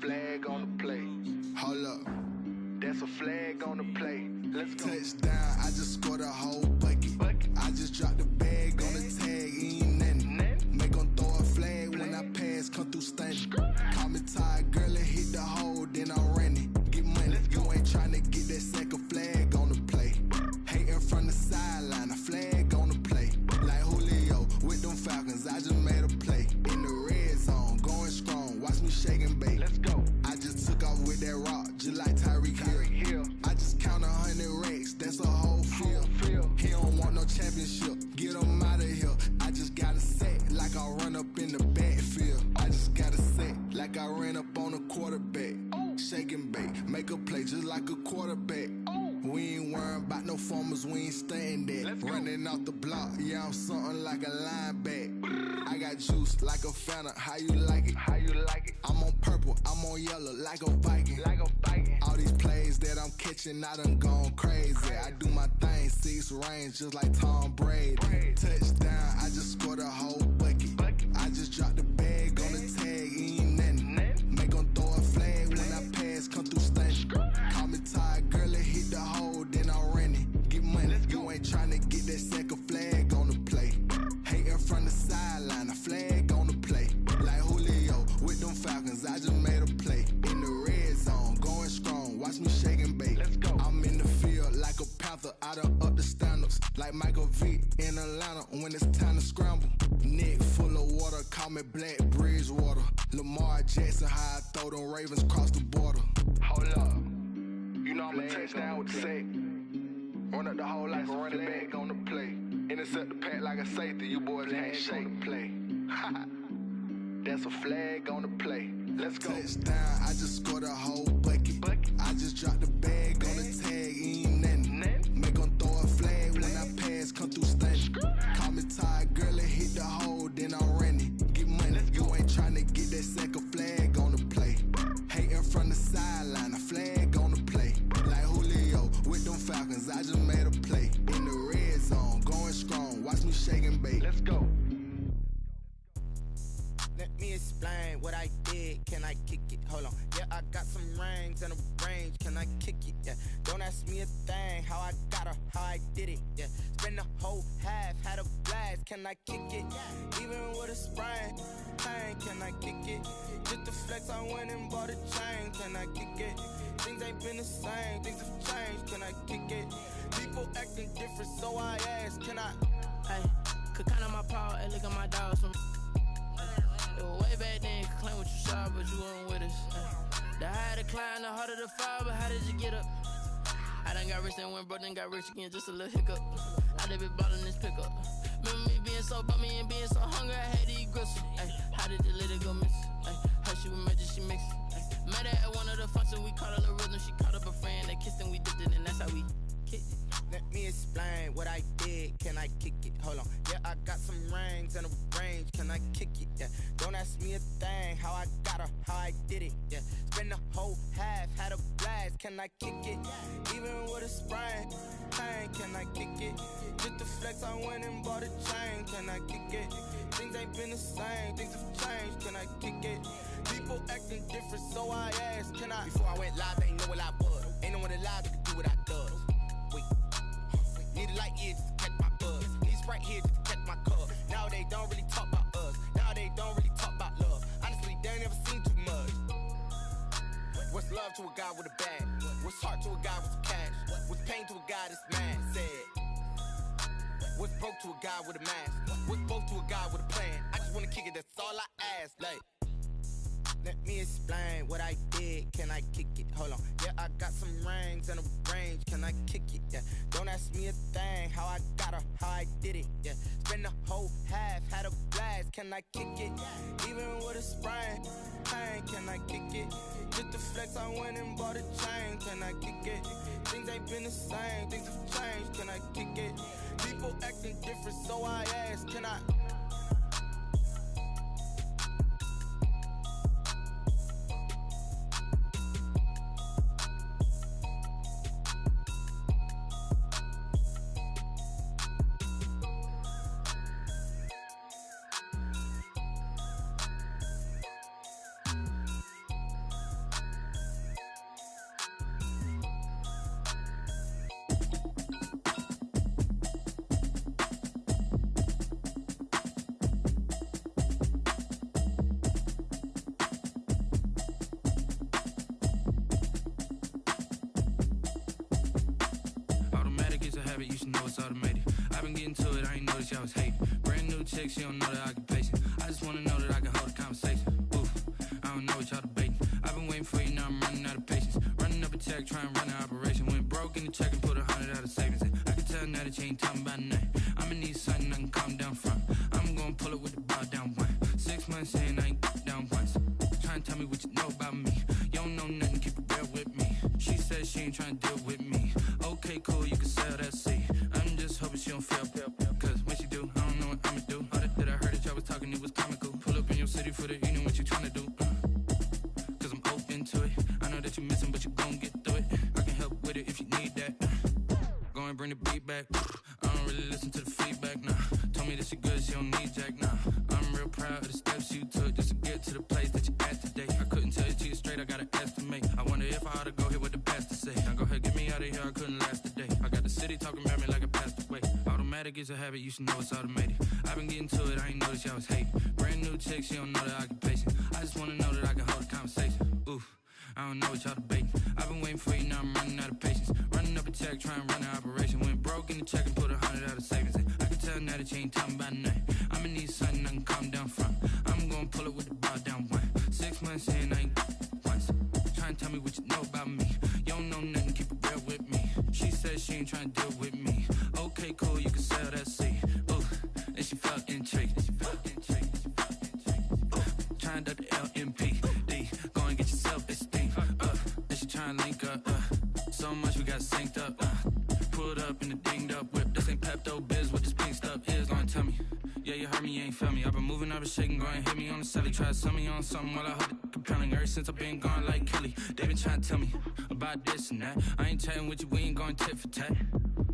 Flag on the play. Hold up. That's a flag on the play. Let's go. Touchdown, I just scored a whole bucket. I just dropped the bag on the tag, ain't nothing. Make them throw a flag when I pass, come through stunning. Call me tired, girl, and hit the hole, then I'm running. Get money, you ain't tryna get that second flag on the play. Hating from the sideline, a flag on the play. Like Julio with them Falcons, I just made a play. In the red zone, going strong, watch me shake and bake. Let's go. I just took off with that rock, just like Tyreek Hill. I just count 100 racks, that's a whole field. He don't want no championship, get him out of here. I just got a set, like I run up in the backfield. I just got a set, like I ran up on a quarterback. Shake and bake, make a play just like a quarterback. We ain't worrying about no formers, we ain't staying there. Running off the block, yeah, I'm something like a linebacker. I got juice like a Fanta, how you like it? How you like it? I'm on purple, I'm on yellow, like a Viking. Like a Viking. All these plays that I'm catching, I done gone crazy. I do my thing, 6 range, just like Tom Brady. Touchdown, I just scored a whole bucket. I just dropped the bag on the tag, ain't nothing. Make them throw a flag when I pass, come through stunning. Call me tired, girl, and hit the hole, then I'm running. Get money, you ain't tryna get that second flag on the play. Hating from the sideline, a flag on the play. Like Julio with them Falcons, I just made a play. In the red zone, going strong, watch me shake and bake. Let's go. I'm in the field like a Panther, I done up the standards. Like Michael Vick in Atlanta when it's time to scramble. Neck full of water, call me Black Bridgewater. Lamar Jackson, how I throw them Ravens cross the border. Hold up. You know I'm a touchdown with the sack. Run up the whole like a running back on the play. Intercept the pack like a safety, you boys can't shake play. That's a flag on the play. Let's go. Touchdown, I just scored a whole bucket. I just dropped the bag on the tag, ain't nothing. Make 'em throw a flag when I pass, come through stunning. Call me tired, girl, and hit the hole, then I'm running. Get money, you ain't tryna get that second flag on the play. Hating from the sideline, a flag on the play. Like Julio with them Falcons, I just made a play. In the red zone, going strong, watch me shake and bake. Let's go. Let me explain what I did. Can I kick it? Hold on. Yeah, I got some rings and a range. Can I kick it? Yeah. Don't ask me a thing. How I got her, how I did it. Yeah. Spend the whole half, had a blast. Can I kick it? Even with a sprain. Pain, can I kick it? Just the flex, I went and bought a chain. Can I kick it? Things ain't been the same. Things have changed. Can I kick it? People acting different, so I ask. Can I? Hey, could count on my power and look at my dogs from. It was way back then, you could claim what you saw, but you weren't with us. The higher the climb, the harder the fall, but how did you get up? I done got rich and went broke, then got rich again, just a little hiccup. I done been ballin' this pickup. Remember me being so bummy and being so hungry, I had to eat gristle. Ay, how did the little go miss? Ay, her she was magic, she mixed. Met her at one of the functions, we caught a little rhythm, she caught up a friend, they kissed and we dipped it, and that's how we kicked it. Let me explain what I did. Can I kick it? Hold on. Yeah, I got some rings and a range. Can I kick it? Yeah. Don't ask me a thing. How I got her, how I did it. Yeah. Spend the whole half, had a blast. Can I kick it? Even with a sprain. Pain, can I kick it? Just the flex, I went and bought a chain. Can I kick it? Things ain't been the same. Things have changed. Can I kick it? People acting different, so I asked. Can I? Before I went live, ain't know what I was. Ain't no one alive that could do what I does. Need a light here just to catch my buzz. Need Sprite here just to catch my cup. Now they don't really talk about us. Now they don't really talk about love. Honestly, they ain't never seen too much. What's love to a guy with a bag? What's heart to a guy with some cash? What's pain to a guy that's mad? Said. What's broke to a guy with a mask? What's both to a guy with a plan? I just wanna kick it, that's all I ask. Like, let me explain what I did. Can I kick it? Hold on. Yeah, I got some rings and a range. Can I kick it? Yeah. Don't ask me a thing. How I got her, how I did it. Yeah. Spend the whole half, had a blast. Can I kick it? Even with a sprain. Pain, can I kick it? Just the flex, I went and bought a chain. Can I kick it? Things ain't been the same. Things have changed. Can I kick it? People acting different, so I ask. Can I? You should know it's automated. I've been getting to it, I ain't noticed y'all was hating. Brand new chick, she don't know the occupation. I just wanna know that I can hold a conversation. Oof, I don't know what y'all debating. I've been waiting for you, now I'm running out of patience. Running up a check, trying to run an operation. Went broke in the check and put 100 out of savings in. I can tell now that you ain't talking about nothing. I'ma need something I can calm down from. I'm gonna pull it with the bar down one. 6 months saying I ain't down once. Trying to tell me what you know about me. You don't know nothing, keep it real with me. She said she ain't trying to deal with me. Okay, cool, you can sell that seat. I'm just hoping she don't fail. Cause when she do, I don't know what I'ma do. All that I heard that y'all was talking, it was comical. Pull up in your city for the evening, what you trying to do? Cause I'm open to it. I know that you missing, but you gon' get through it. I can help with it if you need that. Go and bring the beat back. I don't really listen to the feedback, nah. Told me that she good, she don't need jack, nah. I'm real proud of the steps you took just to get to the place that you at today. I couldn't tell you to you straight, I gotta estimate. I wonder if I ought to go here with the pastor say. Now go ahead, get me out of here, I couldn't last a day. I got the city talking about me like I passed away. Automatic is a habit, you should know it's automated. I've been getting to it, I ain't noticed y'all was hating. Brand new chick, she don't know the occupation. I just wanna know that I can hold a conversation. Oof, I don't know what y'all debating. I've been waiting for you, now I'm running out of patience. Running up a check, trying to run an operation. Went broke in the check and put 100 out of savings in. I can tell now that you ain't talking about nothing. I'ma need something I can calm down from. I'm gonna pull it with the bar down one. 6 months saying I ain't once. Trying to tell me what you know about me. You don't know nothing, keep it real with me. She said she ain't trying to deal with me. Okay, cool, you can sell that seat. tryna link up. So much we got synced up. Pulled up in the dinged up whip. This ain't Pepto Biz, what this pink stuff is. Gonna tell me. Yeah, you heard me, you ain't felt me. I've been moving, I've been shaking, go and hit me on the celly. Try to sell me on something while I hold it compelling. Ever since I've been gone like Kelly, they been trying to tell me about this and that. I ain't chatting with you, we ain't going tit for tat.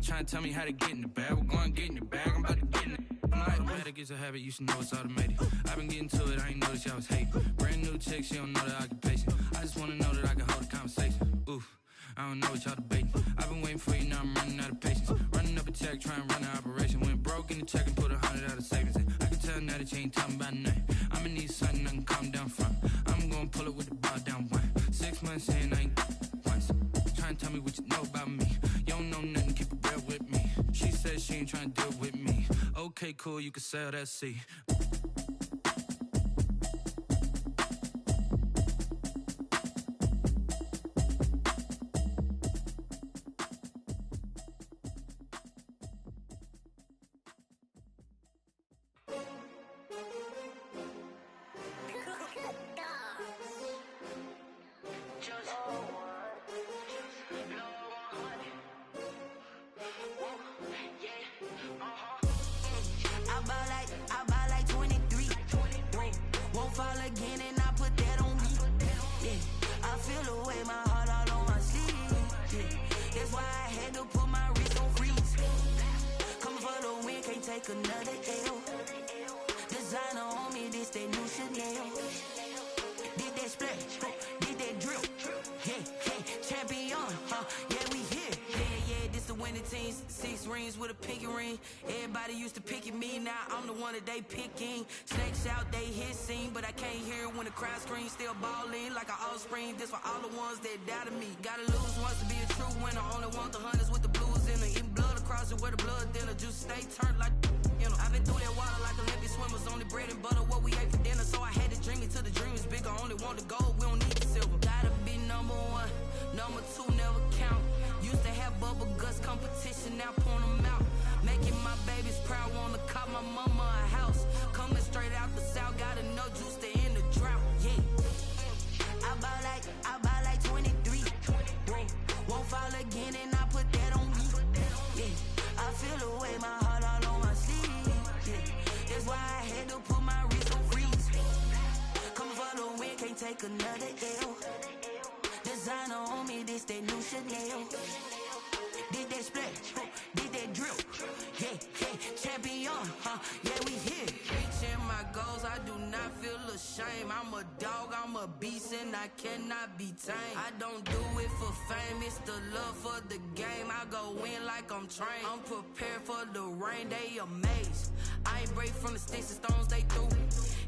Trying to tell me how to get in the bag. We're going to get in the bag, I'm about to get in it. Automatic is a habit, you should know it's automated. I've been getting to it, I ain't noticed y'all was hating. Brand new chick, she don't know the occupation. I just wanna know that I can hold a conversation. Oof, I don't know what y'all debating. I've been waiting for you, now I'm running out of patience. Running up a check, trying to run an operation. Went broke in the check and put 100 out of savings in. I can tell now that you ain't talking about nothing. I'ma need something I can calm down from. I'm gonna pull it with the bar down one. 6 months in, I ain't once. Trying to tell me what you know about me. You don't know nothing, keep it real with me. She said she ain't trying to deal with me. Okay, cool, you can sell that seat. I buy like 23. Won't fall again and I put that on me. Yeah, I feel the way my heart all on my sleeve. Yeah, that's why I had to put my wrist on freeze. Coming for the win, can't take another L. Designer on me, this that new Chanel. Did that splash, did that drill. Yeah, champion, yeah, we here. Yeah, this the winning team. 6 rings with a pinky ring. Everybody used to pick at me, now I'm the one that they picking. Snakes out, they hit scene, but I can't hear it when the crowd screams. Still balling like an offspring. This for all the ones that doubted me. Gotta lose once to be a true winner. Only want the hunters with the blues in it. Eating blood across it where the blood thinner. Juice stay turned like, you know. I've been through that water like Olympic swimmers. Only bread and butter, what we ate for dinner. So I had to dream it till the dream is bigger. Only want the gold, we don't need the silver. Gotta be number 1, number 2 never count. Used to have bubble guts competition, now point them out. Making my babies proud, wanna call my mama a house. Coming straight out the south, gotta know juice to end the drought. Yeah, I buy like 23. Won't fall again and I put that on me. Yeah, I feel the way my heart all on my sleeve. Yeah, that's why I had to put my wrist on freeze. Coming for the win, can't take another L. Designer on me, this that new Chanel. Did that splash, did that drill. Yeah, champion, yeah, we here. Reaching my goals, I do not feel ashamed. I'm a dog, I'm a beast, and I cannot be tamed. I don't do it for fame, it's the love for the game. I go in like I'm trained. I'm prepared for the rain, they amazed. I ain't break from the sticks and stones they threw.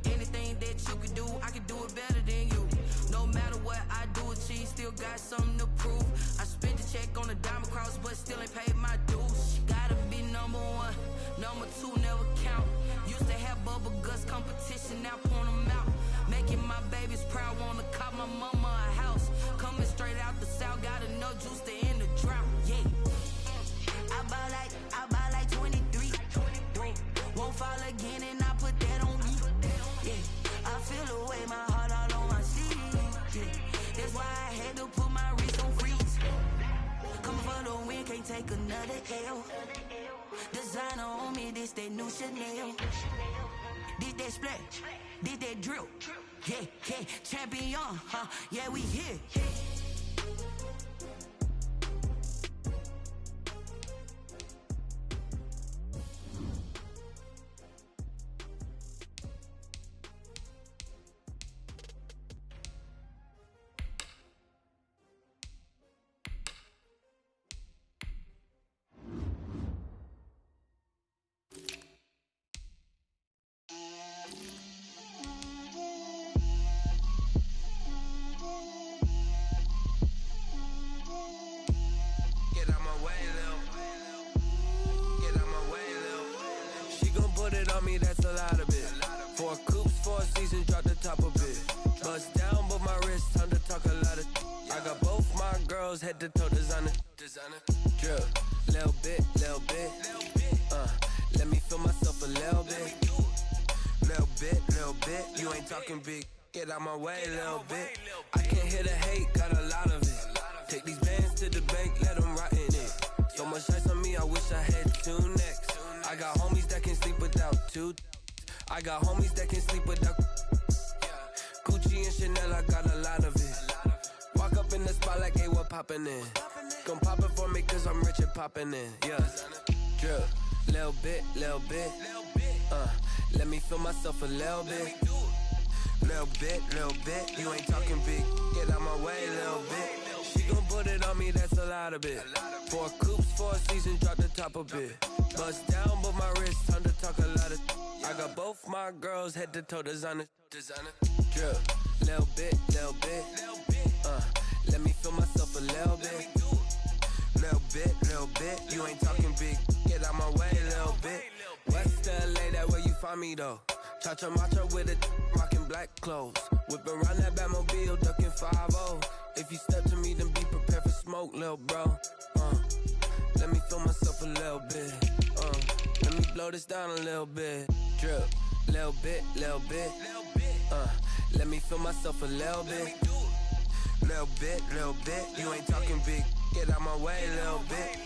Anything that you can do, I can do it better than you. No matter what I do, achieve, still got something to prove. I spent the check on the diamond cross, but still ain't paid my dues. Gotta be number 1, number 2 never count. Used to have bubble guts competition, now point them out. Making my babies proud, wanna call my mama a house. Coming straight out the south, gotta know juice to end the drought. Yeah, I buy like 23. Won't fall again and I put that on me. Yeah, I feel the way my heart all on my sleeve. Yeah, that's why I had to put my wrist on freeze. Coming for the win, can't take another L. Designer on me, this that new Chanel. Did that splash, did that drill. Yeah, champion, yeah, we here. That's a lot of it. 4 coops, 4 seasons, drop the top of it. Bust down, but my wrist, time to talk a lot of. I got both my girls, head to toe designer. Drip, little bit. Let me feel myself a little bit. Little bit. You ain't talking big. Get out my way, little bit. I can't hear the hate, got a lot of it. Take these bands to the bank, let them rot in it. So much ice on me, I wish I had 2 necks. I got homies that can sleep without 2. I got homies that can sleep without Gucci and Chanel, I got a lot of it. Walk up in the spot like, hey, what poppin' in? Gon' pop it for me cause I'm rich and poppin' in. Yeah, drip, little bit. Let me feel myself a little bit. Little bit, you ain't talking big. Get out my way, little bit. She gon' put it on me, that's a lot of it. 4 coops, 4 seasons, drop the top a bit. Bust down, but my wrist, time to talk a lot of. I got both my girls head to toe designer. Drip, little bit. Let me feel myself a little bit. Little bit, you ain't talking big. Get out my way, little bit. West LA, that where you find me though. Cha-cha matcha with it, rockin' black clothes. Whip around that Batmobile, ducking 5-0. If you step to me, then be prepared for smoke, lil' bro. Let me feel myself a little bit. Let me blow this down a little bit. Drip, little bit. Let me feel myself a little bit. Little bit. You ain't talking big. Get out my way, little bit.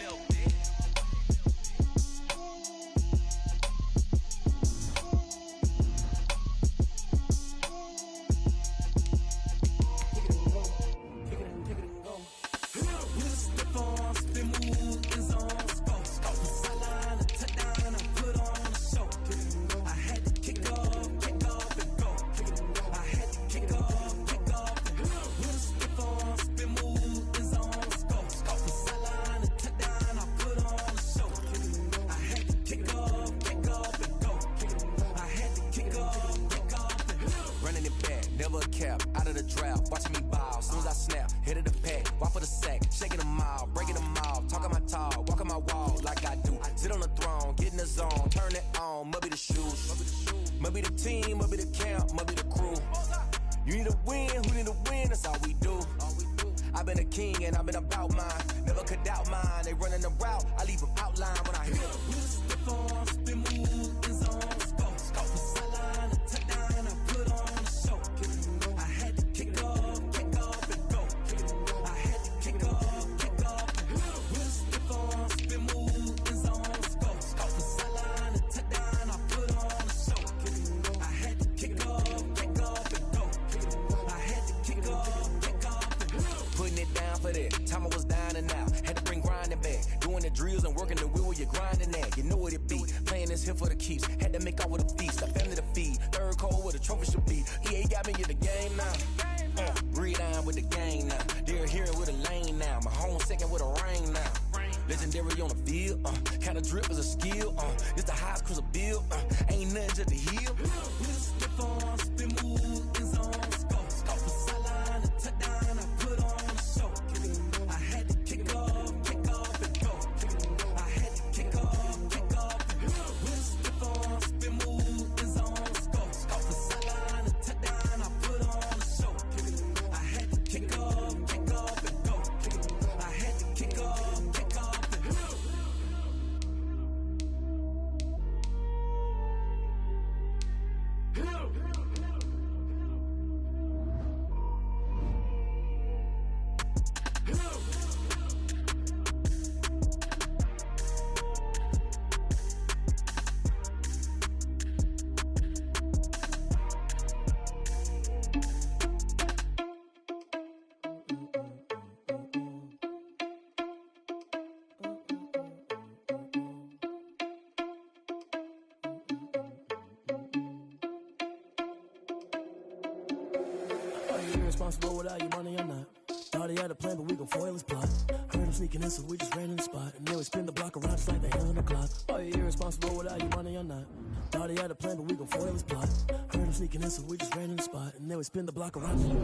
Irresponsible without your money or not. Thought he had a plan, but we gon' foil his plot. Heard him sneaking in, so we just ran in the spot. And then we spin the block around just like the hell on the clock. Are you irresponsible without your money or not? Thought he had a plan, but we gon' foil his plot. Heard him sneaking in, so we just ran in the spot. And then we spin the block around. Hell,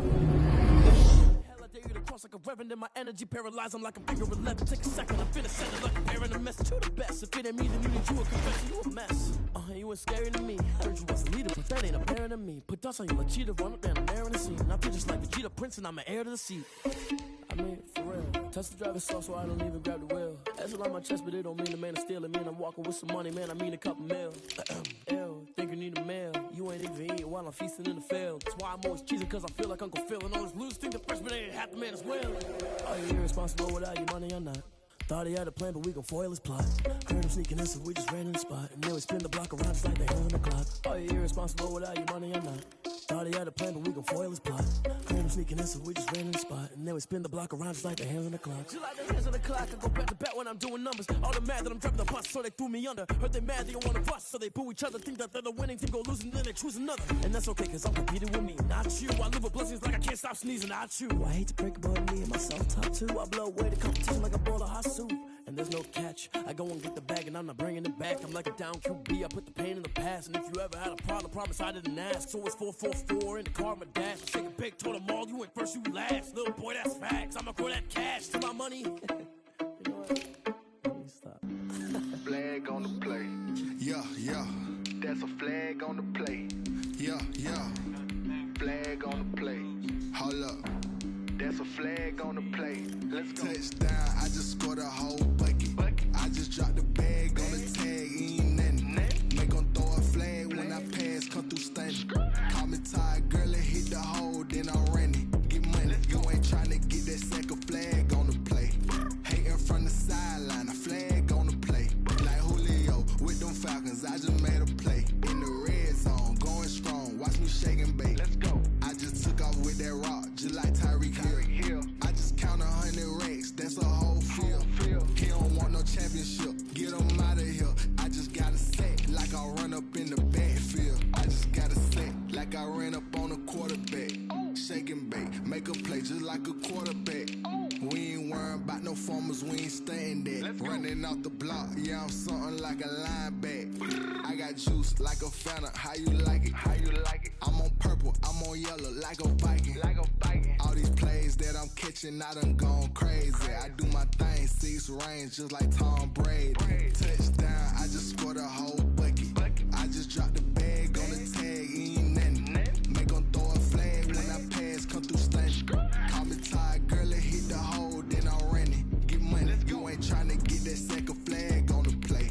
I dare you to cross like a reverend, and my energy paralyzed. I'm like a figure 11. Take a second, I'm finna send it like a bear in a mess to the best. If it ain't me, then you need you a confession, you a mess. You ain't scary to me. Heard you was a leader, but that ain't apparent to me. Put dust on you like cheetah, run up down the air in the scene. I feel just like Vegeta Prince, and I'm an heir to the seat. I mean, for real. Touch the driver's soft, so I don't even grab the wheel. That's on my chest, but it don't mean the man is stealing. Man, I'm walking with some money, man. I mean a couple mil. Ew, think you need a mail. You ain't even eating while I'm feasting in the field. That's why I'm always cheesing, cause I feel like Uncle Phil. And all those losers think the freshman ain't half the man as well. Are you irresponsible without your money or not? Thought he had a plan, but we gon' foil his plot. Heard him sneaking in, so we just ran in the spot. And then we spin the block around just like they hell in the clock. Are you irresponsible without your money or not? Thought he had a plan, but we gon' foil his plot. Heard him sneaking in, so we just ran in the spot. And then we spin the block around just like the hands on the clock. Just like the hands on the clock, I go back to back when I'm doing numbers. All the mad that I'm driving the bus, so they threw me under. Heard they mad, they don't wanna bust, so they boo each other. Think that they're the winning team, go losing, then they choose another. And that's okay, cause I'm competing with me, not you. I live with blessings like I can't stop sneezing, not you. I hate to break it, but me and myself top two. I blow away the competition like a bowl of hot soup. And there's no catch. I go and get the bag and I'm not bringing it back. I'm like a down QB, I put the pain in the past. And if you ever had a problem, promise I didn't ask. So it's 4-4-4 in the car, my dash. Shake a big, told them all, you went first, you last. Little boy, that's facts. I'ma grow that cash to my money. You know what? Let me stop. Flag on the play. Yeah, yeah. That's a flag on the play. Yeah, yeah. Flag on the play. Hold up. That's a flag on the play. Let's go. Touchdown, I just scored a whole bucket. I just dropped the bag on the tag, ain't nothing. Make 'em throw a flag when I pass, come through stunning. Call me tired, girl, and hit the hole, then I'm running. Get money, you ain't tryna get that second flag on the play. Hating from the sideline, a flag on the play. Like Julio with them Falcons, I just made a play. In the red zone, going strong, watch me shake and bake. Let's go. I just took off with that rock, just like Tyreek Hill. I just count 100 racks, that's a whole field. He don't want no championship, get him out of here. I just got a set, like I run up in the backfield. I just got a set, like I ran up on a quarterback. Shake and bake, make a play just like a quarterback. We ain't worrying about no formers, we ain't staying there. Running off the block, yeah, I'm something like a linebacker. I got juice like a Fanta, how you like it? How you like it? I'm on purple, I'm on yellow, like a Viking. Like a Viking. All these plays that I'm catching, I done gone crazy. I do my thing, 6 range, just like Tom Brady. Touchdown, I just scored a whole bucket. I just dropped the bag on the tag, ain't nothing. Make 'em throw a flag when I pass, come through stunning. Call me tired, girl, and hit the hole, then I'm running. Get money, you ain't tryna get that second flag on the play.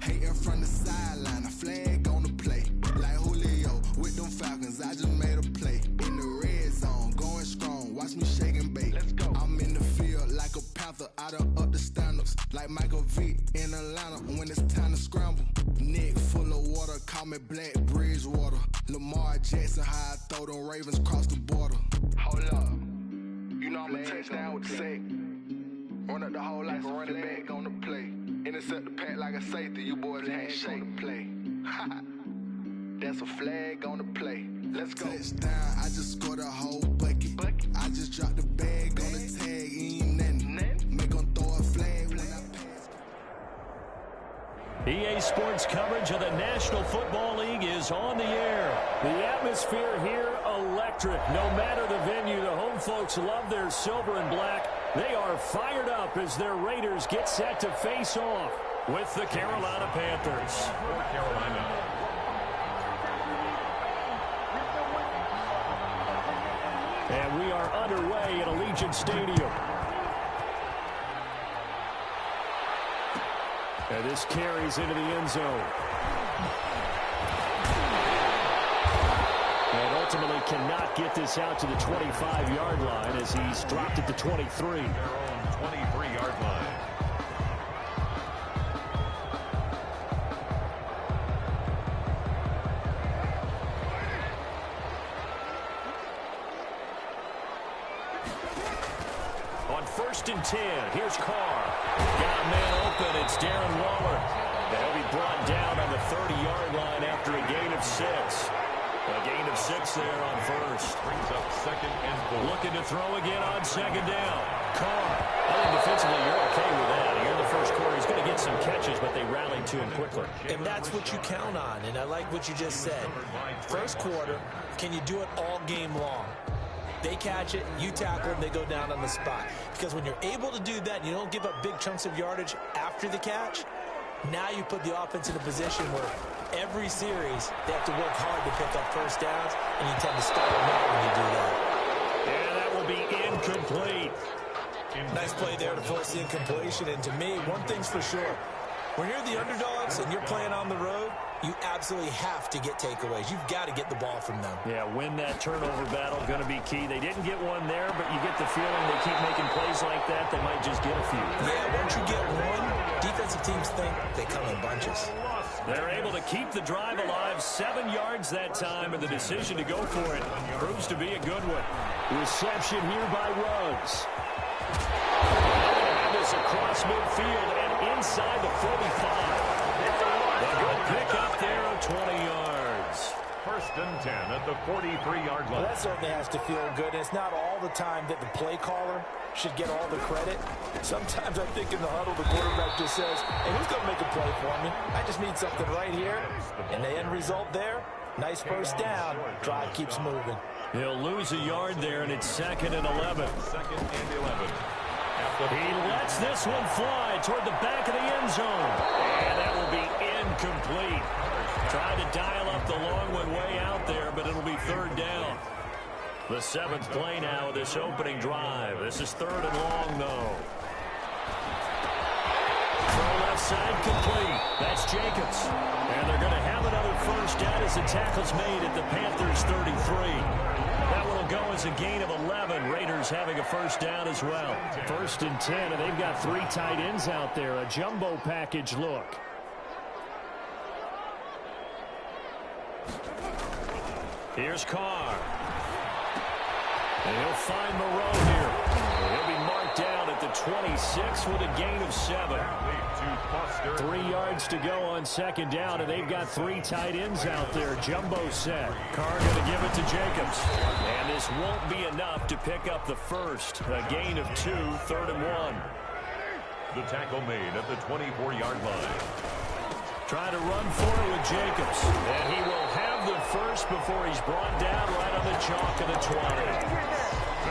Hating from the sideline, a flag on the play. Like Julio with them Falcons, I just made a play. In the red zone, going strong, watch me shake and bake. Let's go. I'm in the field like a Panther, I done up the standards. Like Michael Vick in Atlanta when it's time to scramble. Neck full of water, call me Black Bridgewater. Lamar Jackson, how I throw them Ravens across the border. Hold up. You know I'm a touchdown with the sack. Run up the hole like a running back on the play. Intercept the pack like a safety. You boys ain't shake the play. That's a flag on the play. Let's go. Touchdown, I just scored a whole bucket. I just dropped the bag on the tag, ain't nothing. Make 'em throw a flag when I pass. EA Sports coverage of the National Football League is on the air. The atmosphere here, electric. No matter the venue, the home folks love their silver and black. They are fired up as their Raiders get set to face off with the Carolina Panthers. Carolina. And we are underway at Allegiant Stadium. And this carries into the end zone. And ultimately cannot get this out to the 25-yard line as he's dropped it to 23. Their own 23-yard line. On 1st and 10, here's Carr. Got a man open, it's Darren Waller. And he'll be brought down on the 30-yard line after a gain of 6. A gain of 6 there on first. Brings up 2nd and 4. Looking to throw again on 2nd down. Carr. I think defensively you're okay with that. Here in the first quarter, he's going to get some catches, but they rallied to him quickly. And that's what you count on, and I like what you just said. First quarter, can you do it all game long? They catch it, you tackle them, they go down on the spot. Because when you're able to do that, you don't give up big chunks of yardage after the catch, now you put the offense in a position where every series they have to work hard to pick up first downs, and you tend to start them out when you do that. And that will be incomplete. Nice play there to force the incompletion. And to me, one thing's for sure. When you're the underdogs and you're playing on the road, you absolutely have to get takeaways. You've got to get the ball from them. Yeah, win that turnover battle, going to be key. They didn't get one there, but you get the feeling they keep making plays like that, they might just get a few. Yeah, once you get one, defensive teams think they come in bunches. They're able to keep the drive alive, 7 yards that time, and the decision to go for it proves to be a good one. Reception here by Ruggs. That is across midfield and inside the 45. A good pick up there of 20 yards. First and 10 at the 43-yard line. Well, that certainly has to feel good. And it's not all the time that the play caller should get all the credit. Sometimes I think in the huddle, the quarterback just says, hey, who's going to make a play for me? I just need something right here. And the end result there, nice first down. Drive keeps moving. He'll lose a yard there, and it's 2nd and 11. 2nd and 11. He lets this one fly toward the back of the end zone. And that will be incomplete. Tried to dial up the long one way out there, but it'll be 3rd down. The 7th play now of this opening drive. This is 3rd and long, though. Throw left side complete. That's Jacobs. And they're going to have another first down as the tackle's made at the Panthers' 33. That one will go as a gain of 11. Raiders having a first down as well. 1st and 10, and they've got 3 tight ends out there. A jumbo package look. Here's Carr. And he'll find Moreau here. And he'll be marked down at the 26 with a gain of 7. 3 yards to go on 2nd down, and they've got 3 tight ends out there. Jumbo set. Carr going to give it to Jacobs. And this won't be enough to pick up the first. A gain of 2, 3rd and 1. The tackle made at the 24-yard line. Trying to run for it with Jacobs. And he will have the first before he's brought down right on the chalk of the 20.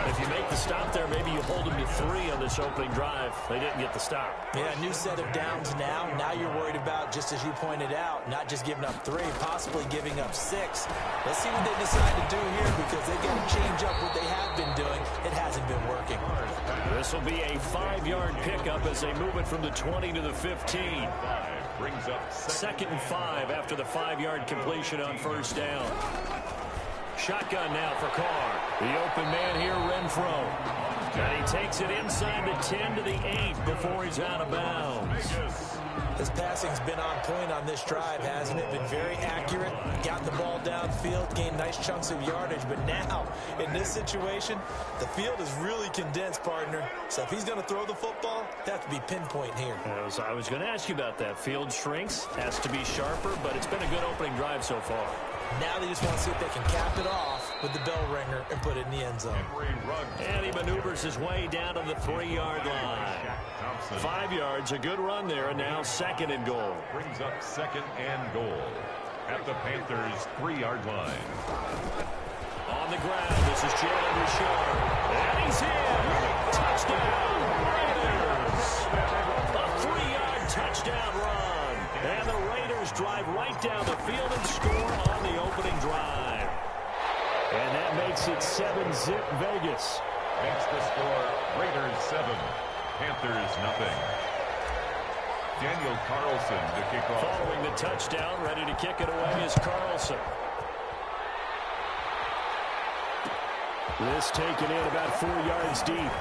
If you make the stop there, maybe you hold him to 3 on this opening drive. They didn't get the stop. Yeah, new set of downs now. Now you're worried about, just as you pointed out, not just giving up 3, possibly giving up 6. Let's see what they decide to do here, because they've got to change up what they have been doing. It hasn't been working. This will be a 5-yard pickup as they move it from the 20 to the 15. Brings up 2nd and 5 after the 5-yard completion on first down. Shotgun now for Carr. The open man here, Renfro. And he takes it inside the 10 to the 8 before he's out of bounds. His passing's been on point on this drive, hasn't it? Been very accurate. Got the ball downfield, gained nice chunks of yardage. But now, in this situation, the field is really condensed, partner. So if he's going to throw the football, that to be pinpoint here. I was going to ask you about that. Field shrinks, has to be sharper, but it's been a good opening drive so far. Now they just want to see if they can cap it off with the bell ringer and put it in the end zone. And he maneuvers his way down to the 3-yard line. 5 yards, a good run there, and now 2nd and goal. Brings up 2nd and goal at the Panthers' 3-yard line. On the ground, this is Jalen Richard. And he's in. Touchdown, Raiders. A 3-yard touchdown run. And the Raiders drive right down the field and score on the opening drive. And that makes it 7-zip Vegas. Makes the score Raiders 7, Panthers nothing. Daniel Carlson to kick off. Following the touchdown, ready to kick it away is Carlson. This taken in about 4 yards deep.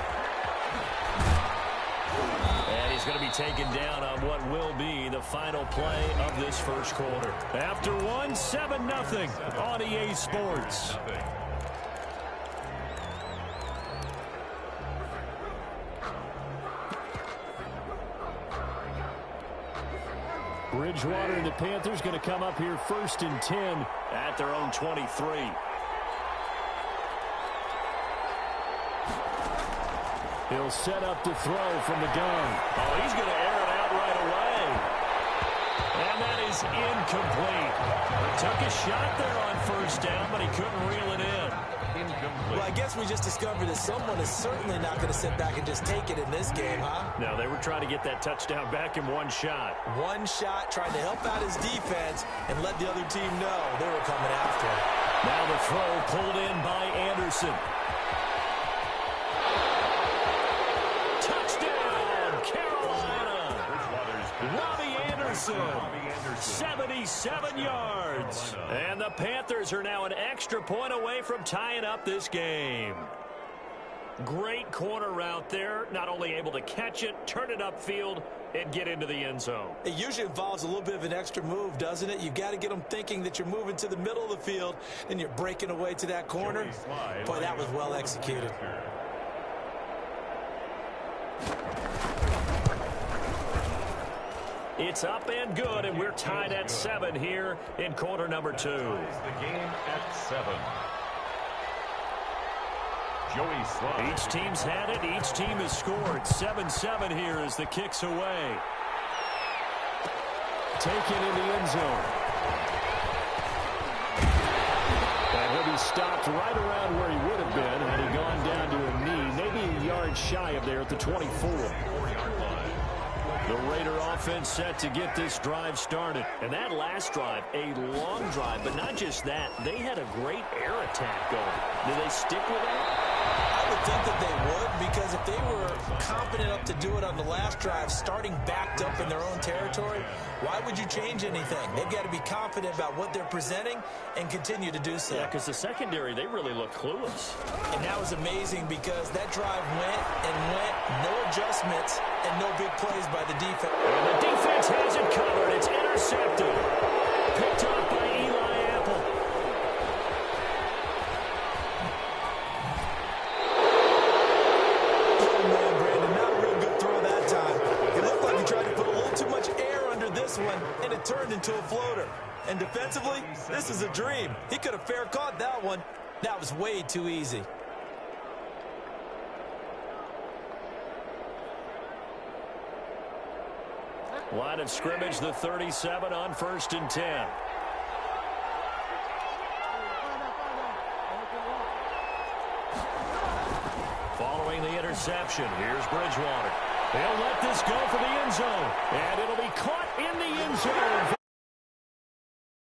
And he's going to be taken down on what will be the final play of this first quarter. After 1, 7-0 on EA Sports. Bridgewater and the Panthers going to come up here 1st and 10 at their own 23. He'll set up to throw from the gun. Oh, he's going to air it out right away. And that is incomplete. He took a shot there on first down, but he couldn't reel it in. Incomplete. Well, I guess we just discovered that someone is certainly not going to sit back and just take it in this game, huh? No, they were trying to get that touchdown back in one shot. One shot, trying to help out his defense and let the other team know they were coming after him. Now the throw pulled in by Anderson. Anderson. 77 yards. And the Panthers are now an extra point away from tying up this game. Great corner route there. Not only able to catch it, turn it upfield, and get into the end zone. It usually involves a little bit of an extra move, doesn't it? You've got to get them thinking that you're moving to the middle of the field, and you're breaking away to that corner. Boy, that was well executed. It's up and good, and we're tied at 7 here in quarter number 2. The game at 7. Joey Slye. Each team's had it. Each team has scored. 7-7 here as the kick's away. Taken in the end zone. And he'll be stopped right around where he would have been had he gone down to a knee, maybe a yard shy of there at the 24. The Raider offense set to get this drive started. And that last drive, a long drive, but not just that. They had a great air attack going. Do they stick with that? I would think that they would, because if they were confident enough to do it on the last drive, starting backed up in their own territory, why would you change anything? They've got to be confident about what they're presenting and continue to do so. Yeah, because the secondary, they really look clueless. And that was amazing because that drive went and went, no adjustments, and no big plays by the defense. And the defense has it covered. It's intercepted. Picked up by Eli Apple. Oh, man, Brandon, not a real good throw that time. It looked like he tried to put a little too much air under this one, and it turned into a floater. And defensively, this is a dream. He could have fair caught that one. That was way too easy. Line of scrimmage, the 37 on 1st and 10. Following the interception, here's Bridgewater. They'll let this go for the end zone. And it'll be caught in the end zone.